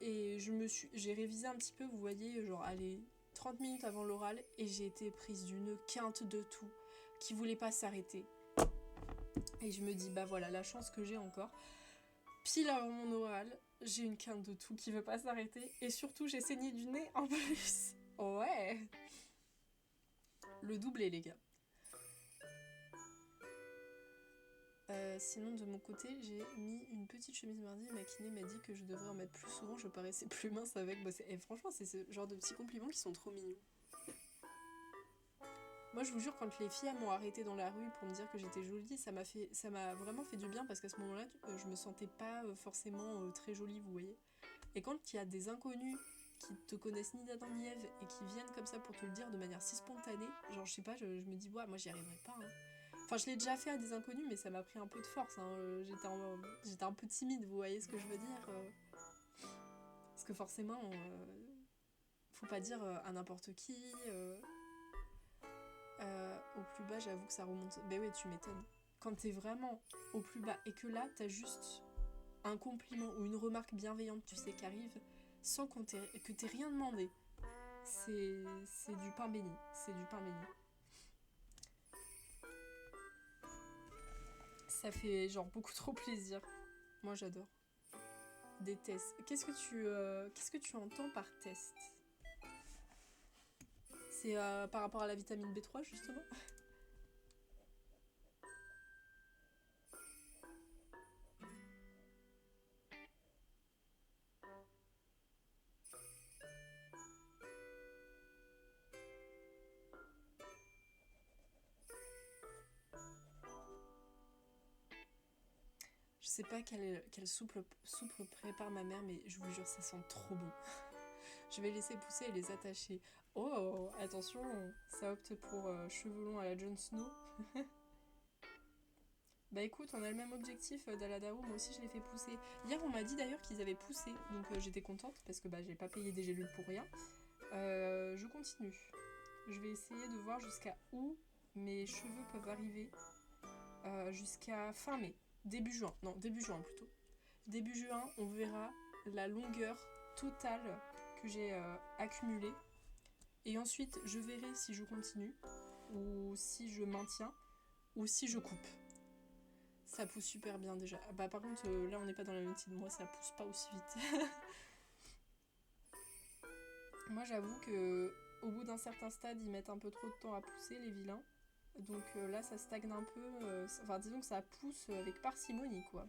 et j'ai révisé un petit peu, vous voyez, genre, allez, 30 minutes avant l'oral et j'ai été prise d'une quinte de tout qui voulait pas s'arrêter. Et je me dis, bah voilà, la chance que j'ai encore. Pile avant mon oral, j'ai une quinte de tout qui veut pas s'arrêter et surtout, j'ai saigné du nez en plus. Ouais. Le doublé, les gars. Sinon de mon côté j'ai mis une petite chemise mardi et ma kiné m'a dit que je devrais en mettre plus souvent, je paraissais plus mince avec. Et franchement c'est ce genre de petits compliments qui sont trop mignons. Moi je vous jure quand les filles m'ont arrêtée dans la rue pour me dire que j'étais jolie, ça m'a vraiment fait du bien parce qu'à ce moment là je me sentais pas forcément très jolie, vous voyez. Et quand il y a des inconnus qui te connaissent ni d'Adam ni Ève et qui viennent comme ça pour te le dire de manière si spontanée, genre je sais pas, je me dis ouais moi j'y arriverai pas hein. Enfin, je l'ai déjà fait à des inconnus, mais ça m'a pris un peu de force. Hein. J'étais un peu timide, vous voyez ce que je veux dire parce que forcément, faut pas dire à n'importe qui. Au plus bas, j'avoue que ça remonte. Ben oui, tu m'étonnes. Quand t'es vraiment au plus bas et que là, t'as juste un compliment ou une remarque bienveillante, tu sais, qui arrive, sans que t'aies rien demandé, c'est du pain béni. C'est du pain béni. Ça fait genre beaucoup trop plaisir. Moi j'adore. Des tests. Qu'est-ce que tu entends par test ? C'est par rapport à la vitamine B3 justement ? Je sais pas quelle soupe prépare ma mère, mais je vous jure, ça sent trop bon. Je vais laisser pousser et les attacher. Oh, attention, ça opte pour cheveux longs à la Jon Snow. Bah écoute, on a le même objectif d'Aladao, moi aussi je l'ai fait pousser. Hier on m'a dit d'ailleurs qu'ils avaient poussé, donc j'étais contente parce que bah j'ai pas payé des gélules pour rien. Je continue. Je vais essayer de voir jusqu'à où mes cheveux peuvent arriver. Jusqu'à fin mai. Début juin plutôt. Début juin, on verra la longueur totale que j'ai accumulée. Et ensuite, je verrai si je continue, ou si je maintiens, ou si je coupe. Ça pousse super bien déjà. Bah par contre, là on n'est pas dans la même team. Moi, ça pousse pas aussi vite. Moi, j'avoue que au bout d'un certain stade, ils mettent un peu trop de temps à pousser, les vilains. Donc là, ça stagne un peu. Enfin, disons que ça pousse avec parcimonie, quoi.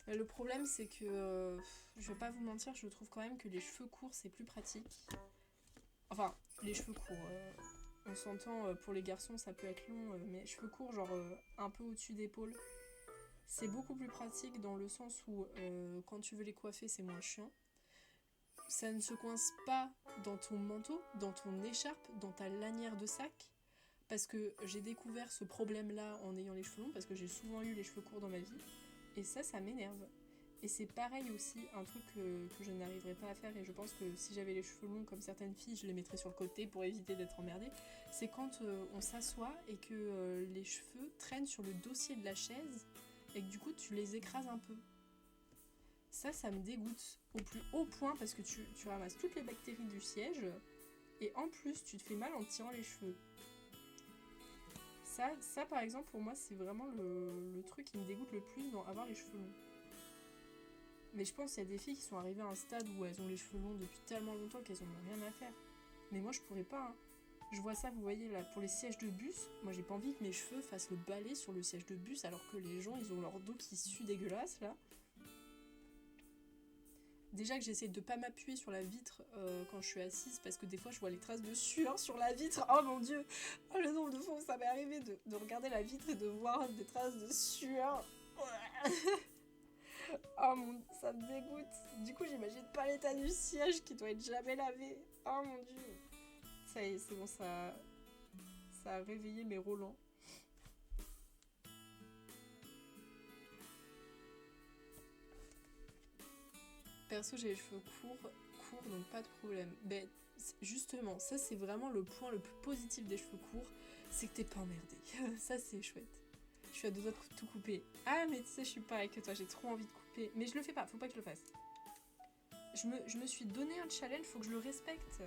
Le problème, c'est que, je vais pas vous mentir, je trouve quand même que les cheveux courts, c'est plus pratique. Enfin, les cheveux courts, on s'entend, pour les garçons, ça peut être long, mais cheveux courts, genre un peu au-dessus d'épaule, c'est beaucoup plus pratique dans le sens où, quand tu veux les coiffer, c'est moins chiant. Ça ne se coince pas dans ton manteau, dans ton écharpe, dans ta lanière de sac. Parce que j'ai découvert ce problème-là en ayant les cheveux longs, parce que j'ai souvent eu les cheveux courts dans ma vie. Et ça m'énerve. Et c'est pareil aussi, un truc que je n'arriverais pas à faire, et je pense que si j'avais les cheveux longs comme certaines filles, je les mettrais sur le côté pour éviter d'être emmerdée, c'est quand on s'assoit et que les cheveux traînent sur le dossier de la chaise et que du coup tu les écrases un peu. Ça me dégoûte au plus haut point parce que tu ramasses toutes les bactéries du siège et en plus tu te fais mal en tirant les cheveux. Ça par exemple pour moi c'est vraiment le truc qui me dégoûte le plus dans avoir les cheveux longs. Mais je pense qu'il y a des filles qui sont arrivées à un stade où elles ont les cheveux longs depuis tellement longtemps qu'elles en ont rien à faire. Mais moi je pourrais pas, hein. Je vois ça, vous voyez là, pour les sièges de bus, moi j'ai pas envie que mes cheveux fassent le balai sur le siège de bus alors que les gens ils ont leur dos qui sue dégueulasse là. Déjà que j'essaie de pas m'appuyer sur la vitre quand je suis assise parce que des fois je vois les traces de sueur sur la vitre. Oh mon dieu, oh, le nombre de fois où ça m'est arrivé de regarder la vitre et de voir des traces de sueur. Oh mon, ça me dégoûte. Du coup j'imagine pas l'état du siège qui doit être jamais lavé. Oh mon dieu. Ça y est, c'est bon, ça a réveillé mes Roland. Perso, j'ai les cheveux courts, donc pas de problème. Mais justement, ça c'est vraiment le point le plus positif des cheveux courts, c'est que t'es pas emmerdé. Ça c'est chouette. Je suis à deux doigts de tout couper. Ah mais tu sais, je suis pareil que toi, j'ai trop envie de couper. Mais je le fais pas, faut pas que je le fasse. Je me suis donné un challenge, faut que je le respecte.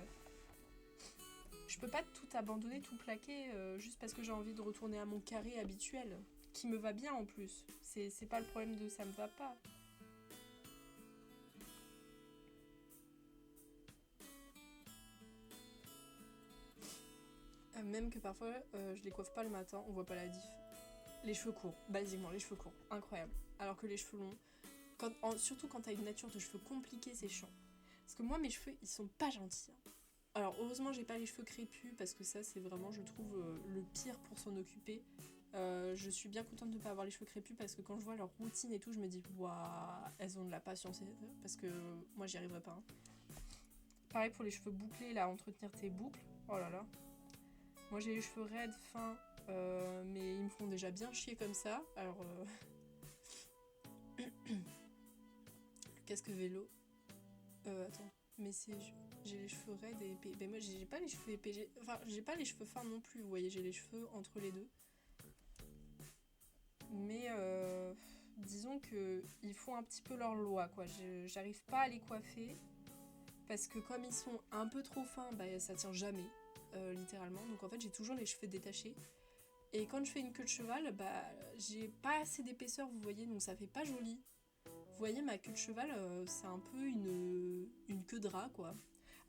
Je peux pas tout abandonner, tout plaquer juste parce que j'ai envie de retourner à mon carré habituel. Qui me va bien en plus. C'est pas le problème de ça me va pas. Même que parfois je les coiffe pas le matin, on voit pas la diff. Les cheveux courts, basiquement les cheveux courts, incroyable. Alors que les cheveux longs, surtout quand t'as une nature de cheveux compliquée, c'est chiant. Parce que moi mes cheveux ils sont pas gentils. Hein. Alors heureusement j'ai pas les cheveux crépus parce que ça c'est vraiment je trouve le pire pour s'en occuper. Je suis bien contente de ne pas avoir les cheveux crépus parce que quand je vois leur routine et tout je me dis waouh, elles ont de la patience parce que moi j'y arriverai pas. Hein. Pareil pour les cheveux bouclés là, entretenir tes boucles, oh là là. Moi j'ai les cheveux raides, fins, mais ils me font déjà bien chier comme ça. Alors, le casque vélo. Attends, mais j'ai les cheveux raides et épais. Ben moi j'ai pas les cheveux épais. Enfin, j'ai pas les cheveux fins non plus, vous voyez, j'ai les cheveux entre les deux. Mais disons que ils font un petit peu leur loi, quoi. J'arrive pas à les coiffer parce que comme ils sont un peu trop fins, bah ça tient jamais. Littéralement, donc en fait j'ai toujours les cheveux détachés et quand je fais une queue de cheval bah j'ai pas assez d'épaisseur, vous voyez, donc ça fait pas joli. Vous voyez ma queue de cheval c'est un peu une queue de rat quoi.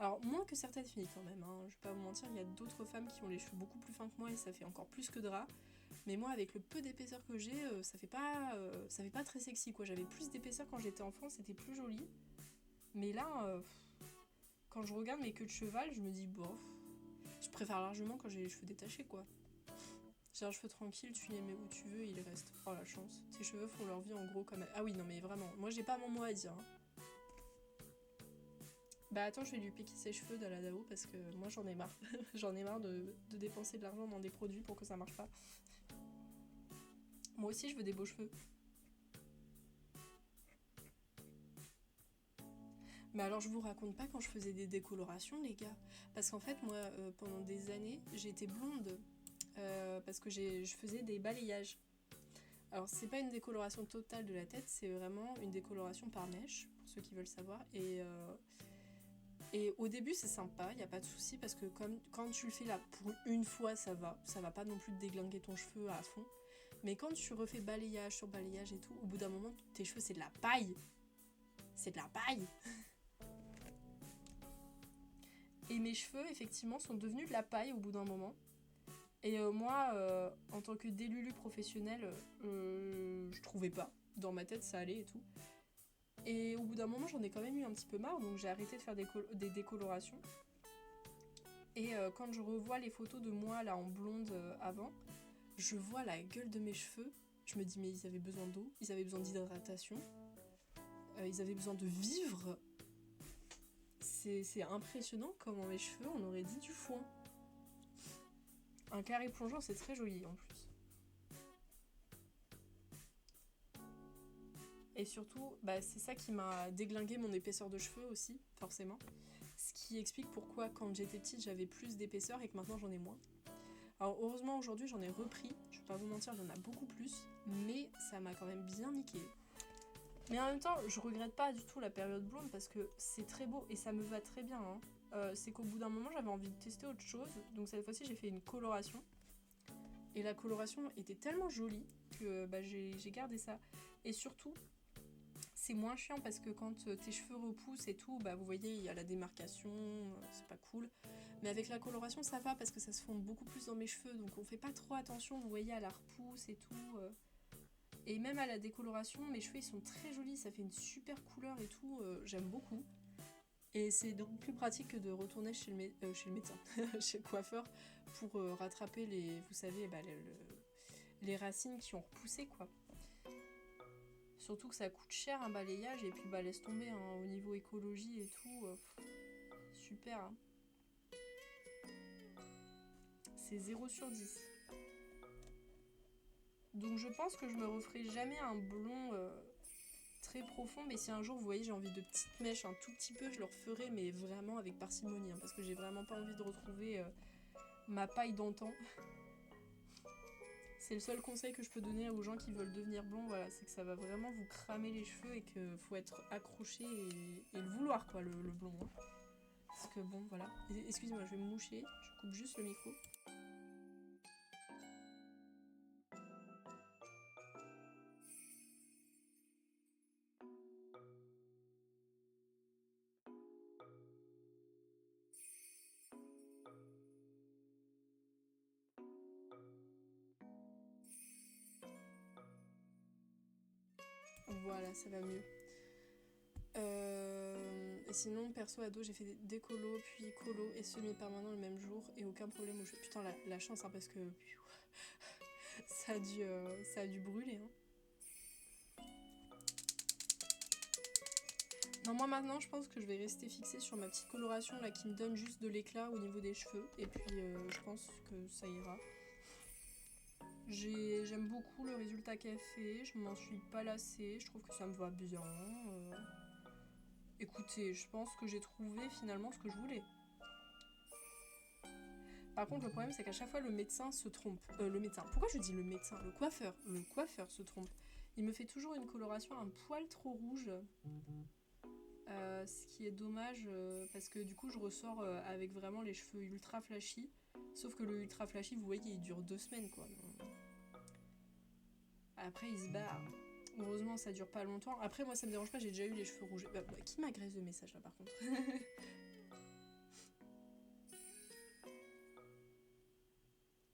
Alors moins que certaines filles quand même, hein. Je vais pas vous mentir, il y a d'autres femmes qui ont les cheveux beaucoup plus fins que moi et ça fait encore plus que de rat, mais moi avec le peu d'épaisseur que j'ai ça fait pas très sexy quoi. J'avais plus d'épaisseur quand j'étais enfant, c'était plus joli, mais là quand je regarde mes queues de cheval je me dis bof. Je préfère largement quand j'ai les cheveux détachés, quoi. J'ai un cheveu tranquille, tu les mets où tu veux, ils restent. Oh la chance. Tes cheveux font leur vie en gros comme... Ah oui, non mais vraiment, moi j'ai pas mon mot à dire. Hein. Bah attends, je vais lui piquer ses cheveux de la Dao parce que moi j'en ai marre. J'en ai marre de dépenser de l'argent dans des produits pour que ça marche pas. Moi aussi je veux des beaux cheveux. Mais alors je vous raconte pas quand je faisais des décolorations les gars. Parce qu'en fait moi pendant des années j'étais blonde. Parce que je faisais des balayages. Alors c'est pas une décoloration totale de la tête, c'est vraiment une décoloration par mèche, pour ceux qui veulent savoir. Et au début c'est sympa, y a pas de souci parce que quand tu le fais là pour une fois ça va pas non plus te déglinguer ton cheveu à fond. Mais quand tu refais balayage sur balayage et tout, au bout d'un moment tes cheveux c'est de la paille. C'est de la paille. Et mes cheveux effectivement sont devenus de la paille au bout d'un moment. Et moi, en tant que délulu professionnel, je trouvais pas. Dans ma tête, ça allait et tout. Et au bout d'un moment, j'en ai quand même eu un petit peu marre, donc j'ai arrêté de faire des décolorations. Et quand je revois les photos de moi, là, en blonde avant, je vois la gueule de mes cheveux. Je me dis, mais ils avaient besoin d'eau, ils avaient besoin d'hydratation, ils avaient besoin de vivre. C'est impressionnant comment mes cheveux, on aurait dit du foin. Un carré plongeant, c'est très joli en plus. Et surtout, c'est ça qui m'a déglingué mon épaisseur de cheveux aussi, forcément. Ce qui explique pourquoi quand j'étais petite j'avais plus d'épaisseur et que maintenant j'en ai moins. Alors heureusement aujourd'hui j'en ai repris, je vais pas vous mentir, j'en ai beaucoup plus, mais ça m'a quand même bien niqué. Mais en même temps, je regrette pas du tout la période blonde parce que c'est très beau et ça me va très bien. C'est qu'au bout d'un moment j'avais envie de tester autre chose, donc cette fois-ci j'ai fait une coloration. Et la coloration était tellement jolie que j'ai gardé ça. Et surtout, c'est moins chiant parce que quand tes cheveux repoussent et tout, vous voyez, il y a la démarcation, c'est pas cool. Mais avec la coloration, ça va parce que ça se fonde beaucoup plus dans mes cheveux, donc on fait pas trop attention, vous voyez, à la repousse et tout. Et même à la décoloration, mes cheveux ils sont très jolis, ça fait une super couleur et tout, j'aime beaucoup. Et c'est donc plus pratique que de retourner chez le médecin, chez le coiffeur, pour rattraper vous savez, les racines qui ont repoussé, quoi. Surtout que ça coûte cher un balayage, et puis laisse tomber, au niveau écologie et tout, super. Hein. C'est 0 sur 10. Donc je pense que je me referai jamais un blond très profond, mais si un jour vous voyez j'ai envie de petites mèches un tout petit peu, je le referai, mais vraiment avec parcimonie, parce que j'ai vraiment pas envie de retrouver ma paille d'antan. C'est le seul conseil que je peux donner aux gens qui veulent devenir blonds, voilà, c'est que ça va vraiment vous cramer les cheveux et qu'il faut être accroché et le vouloir, quoi, le blond. Hein. Parce que bon, voilà. Excusez-moi, je vais me moucher, je coupe juste le micro. Voilà, ça va mieux. Et sinon, perso ado, j'ai fait des colos, puis colo et semi-permanent le même jour, et aucun problème aux cheveux. Putain, la chance, hein, parce que ça a dû brûler. Hein. Non, moi maintenant, je pense que je vais rester fixée sur ma petite coloration là qui me donne juste de l'éclat au niveau des cheveux, et puis je pense que ça ira. J'aime beaucoup le résultat qu'elle fait, je m'en suis pas lassée, je trouve que ça me va bien. Écoutez, je pense que j'ai trouvé finalement ce que je voulais. Par contre, le problème, c'est qu'à chaque fois, le médecin se trompe. Le médecin. Pourquoi je dis le médecin? Le coiffeur. Le coiffeur se trompe. Il me fait toujours une coloration un poil trop rouge. Ce qui est dommage, parce que du coup, je ressors avec vraiment les cheveux ultra flashy. Sauf que le ultra flashy, vous voyez, il dure 2 semaines, quoi. Après, il se barre. Heureusement, ça dure pas longtemps. Après, moi, ça me dérange pas, j'ai déjà eu les cheveux rouges. Qui m'agresse de message là, par contre?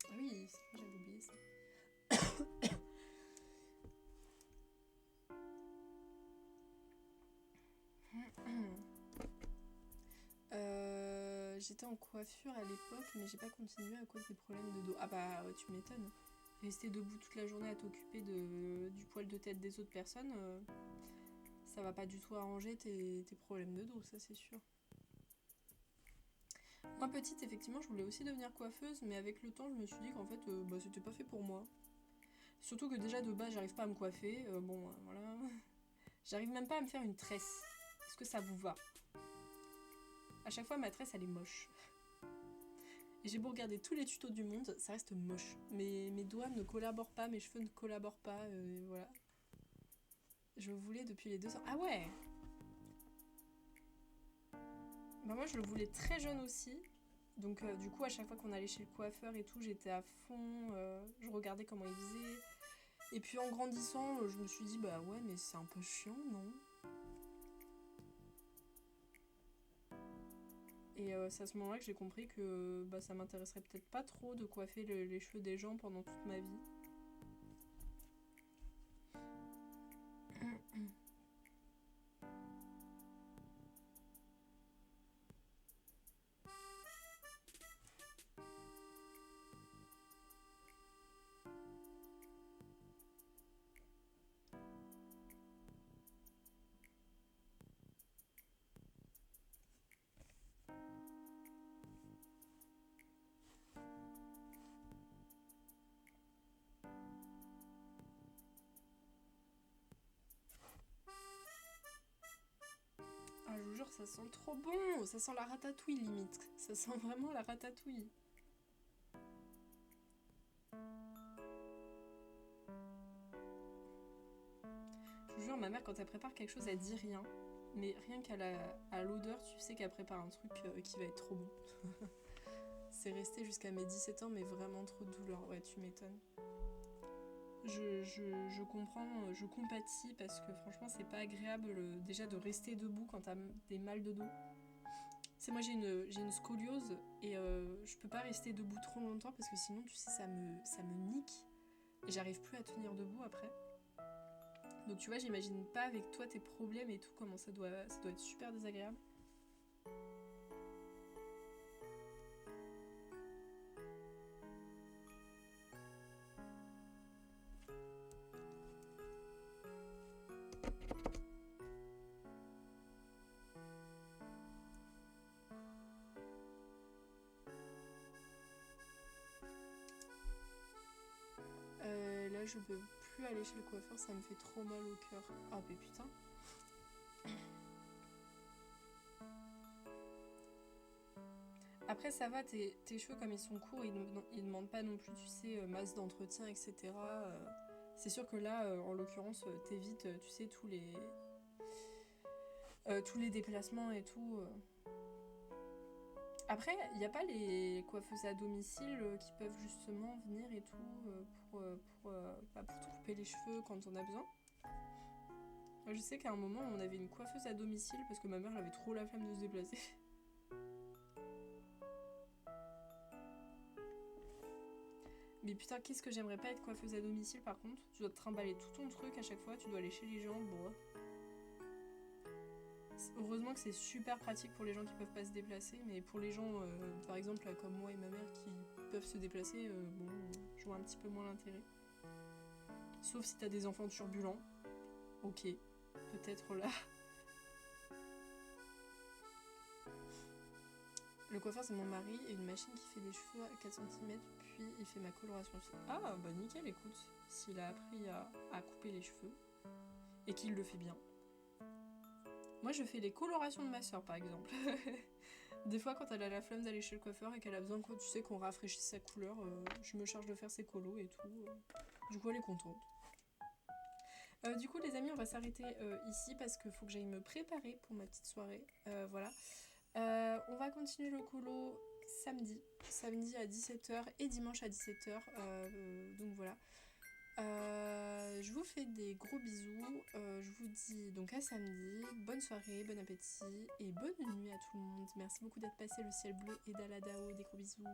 Ah oui, j'avais oublié ça. J'étais en coiffure à l'époque, mais j'ai pas continué à cause des problèmes de dos. Ah bah ouais, tu m'étonnes. Rester debout toute la journée à t'occuper du poil de tête des autres personnes, ça va pas du tout arranger tes problèmes de dos, ça c'est sûr. Moi petite, effectivement, je voulais aussi devenir coiffeuse, mais avec le temps, je me suis dit qu'en fait, c'était pas fait pour moi. Surtout que déjà de base, j'arrive pas à me coiffer, voilà. J'arrive même pas à me faire une tresse. Est-ce que ça vous va? À chaque fois, ma tresse, elle est moche. Et j'ai beau regarder tous les tutos du monde, ça reste moche. Mes doigts ne collaborent pas, mes cheveux ne collaborent pas, voilà. Je voulais depuis les 2 ans. Ah ouais! Bah moi, je le voulais très jeune aussi. Donc du coup, à chaque fois qu'on allait chez le coiffeur et tout, j'étais à fond, je regardais comment il faisait. Et puis en grandissant, je me suis dit, bah ouais, mais c'est un peu chiant, non? Et c'est à ce moment-là que j'ai compris que ça m'intéresserait peut-être pas trop de coiffer les cheveux des gens pendant toute ma vie. Ça sent trop bon. Ça sent la ratatouille limite. Ça sent vraiment la ratatouille. Je vous jure, ma mère, quand elle prépare quelque chose, elle dit rien. Mais rien qu'à l'odeur, tu sais qu'elle prépare un truc qui va être trop bon. C'est resté jusqu'à mes 17 ans, mais vraiment trop de douleur. Ouais, tu m'étonnes. Je comprends, je compatis parce que franchement, c'est pas agréable déjà de rester debout quand t'as des mal de dos. C'est moi, j'ai une scoliose et je peux pas rester debout trop longtemps parce que sinon, tu sais, ça me nique. Et j'arrive plus à tenir debout après. Donc tu vois, j'imagine pas avec toi tes problèmes et tout, comment ça doit être super désagréable. Là, je peux plus aller chez le coiffeur, ça me fait trop mal au cœur. Ah, mais putain. Après, ça va, tes cheveux, comme ils sont courts, ils demandent pas non plus, tu sais, masse d'entretien, etc. C'est sûr que là, en l'occurrence, t'évites, tu sais, tous les déplacements et tout. Après, il n'y a pas les coiffeuses à domicile qui peuvent justement venir et tout pour te couper les cheveux quand on a besoin. Moi, je sais qu'à un moment, on avait une coiffeuse à domicile parce que ma mère elle avait trop la flemme de se déplacer. Mais putain, qu'est-ce que j'aimerais pas être coiffeuse à domicile par contre. Tu dois te trimballer tout ton truc à chaque fois, tu dois aller chez les gens, bon. Heureusement que c'est super pratique pour les gens qui peuvent pas se déplacer, mais pour les gens, par exemple, là, comme moi et ma mère qui peuvent se déplacer, bon, je vois un petit peu moins l'intérêt. Sauf si t'as des enfants turbulents. Ok, peut-être là. Le coiffeur, c'est mon mari et une machine qui fait des cheveux à 4 cm, puis il fait ma coloration. Ah, bah nickel, écoute. S'il a appris à couper les cheveux et qu'il le fait bien. Moi, je fais les colorations de ma soeur, par exemple. Des fois, quand elle a la flemme d'aller chez le coiffeur et qu'elle a besoin tu sais, qu'on rafraîchisse sa couleur, je me charge de faire ses colos et tout. Du coup, elle est contente. Du coup, les amis, on va s'arrêter ici parce qu'il faut que j'aille me préparer pour ma petite soirée. Voilà. On va continuer le colo samedi à 17h et dimanche à 17h. Donc voilà. Je vous fais des gros bisous. Je vous dis donc à samedi. Bonne soirée, bon appétit et bonne nuit à tout le monde. Merci beaucoup d'être passé, le ciel bleu et Daladao. Des gros bisous.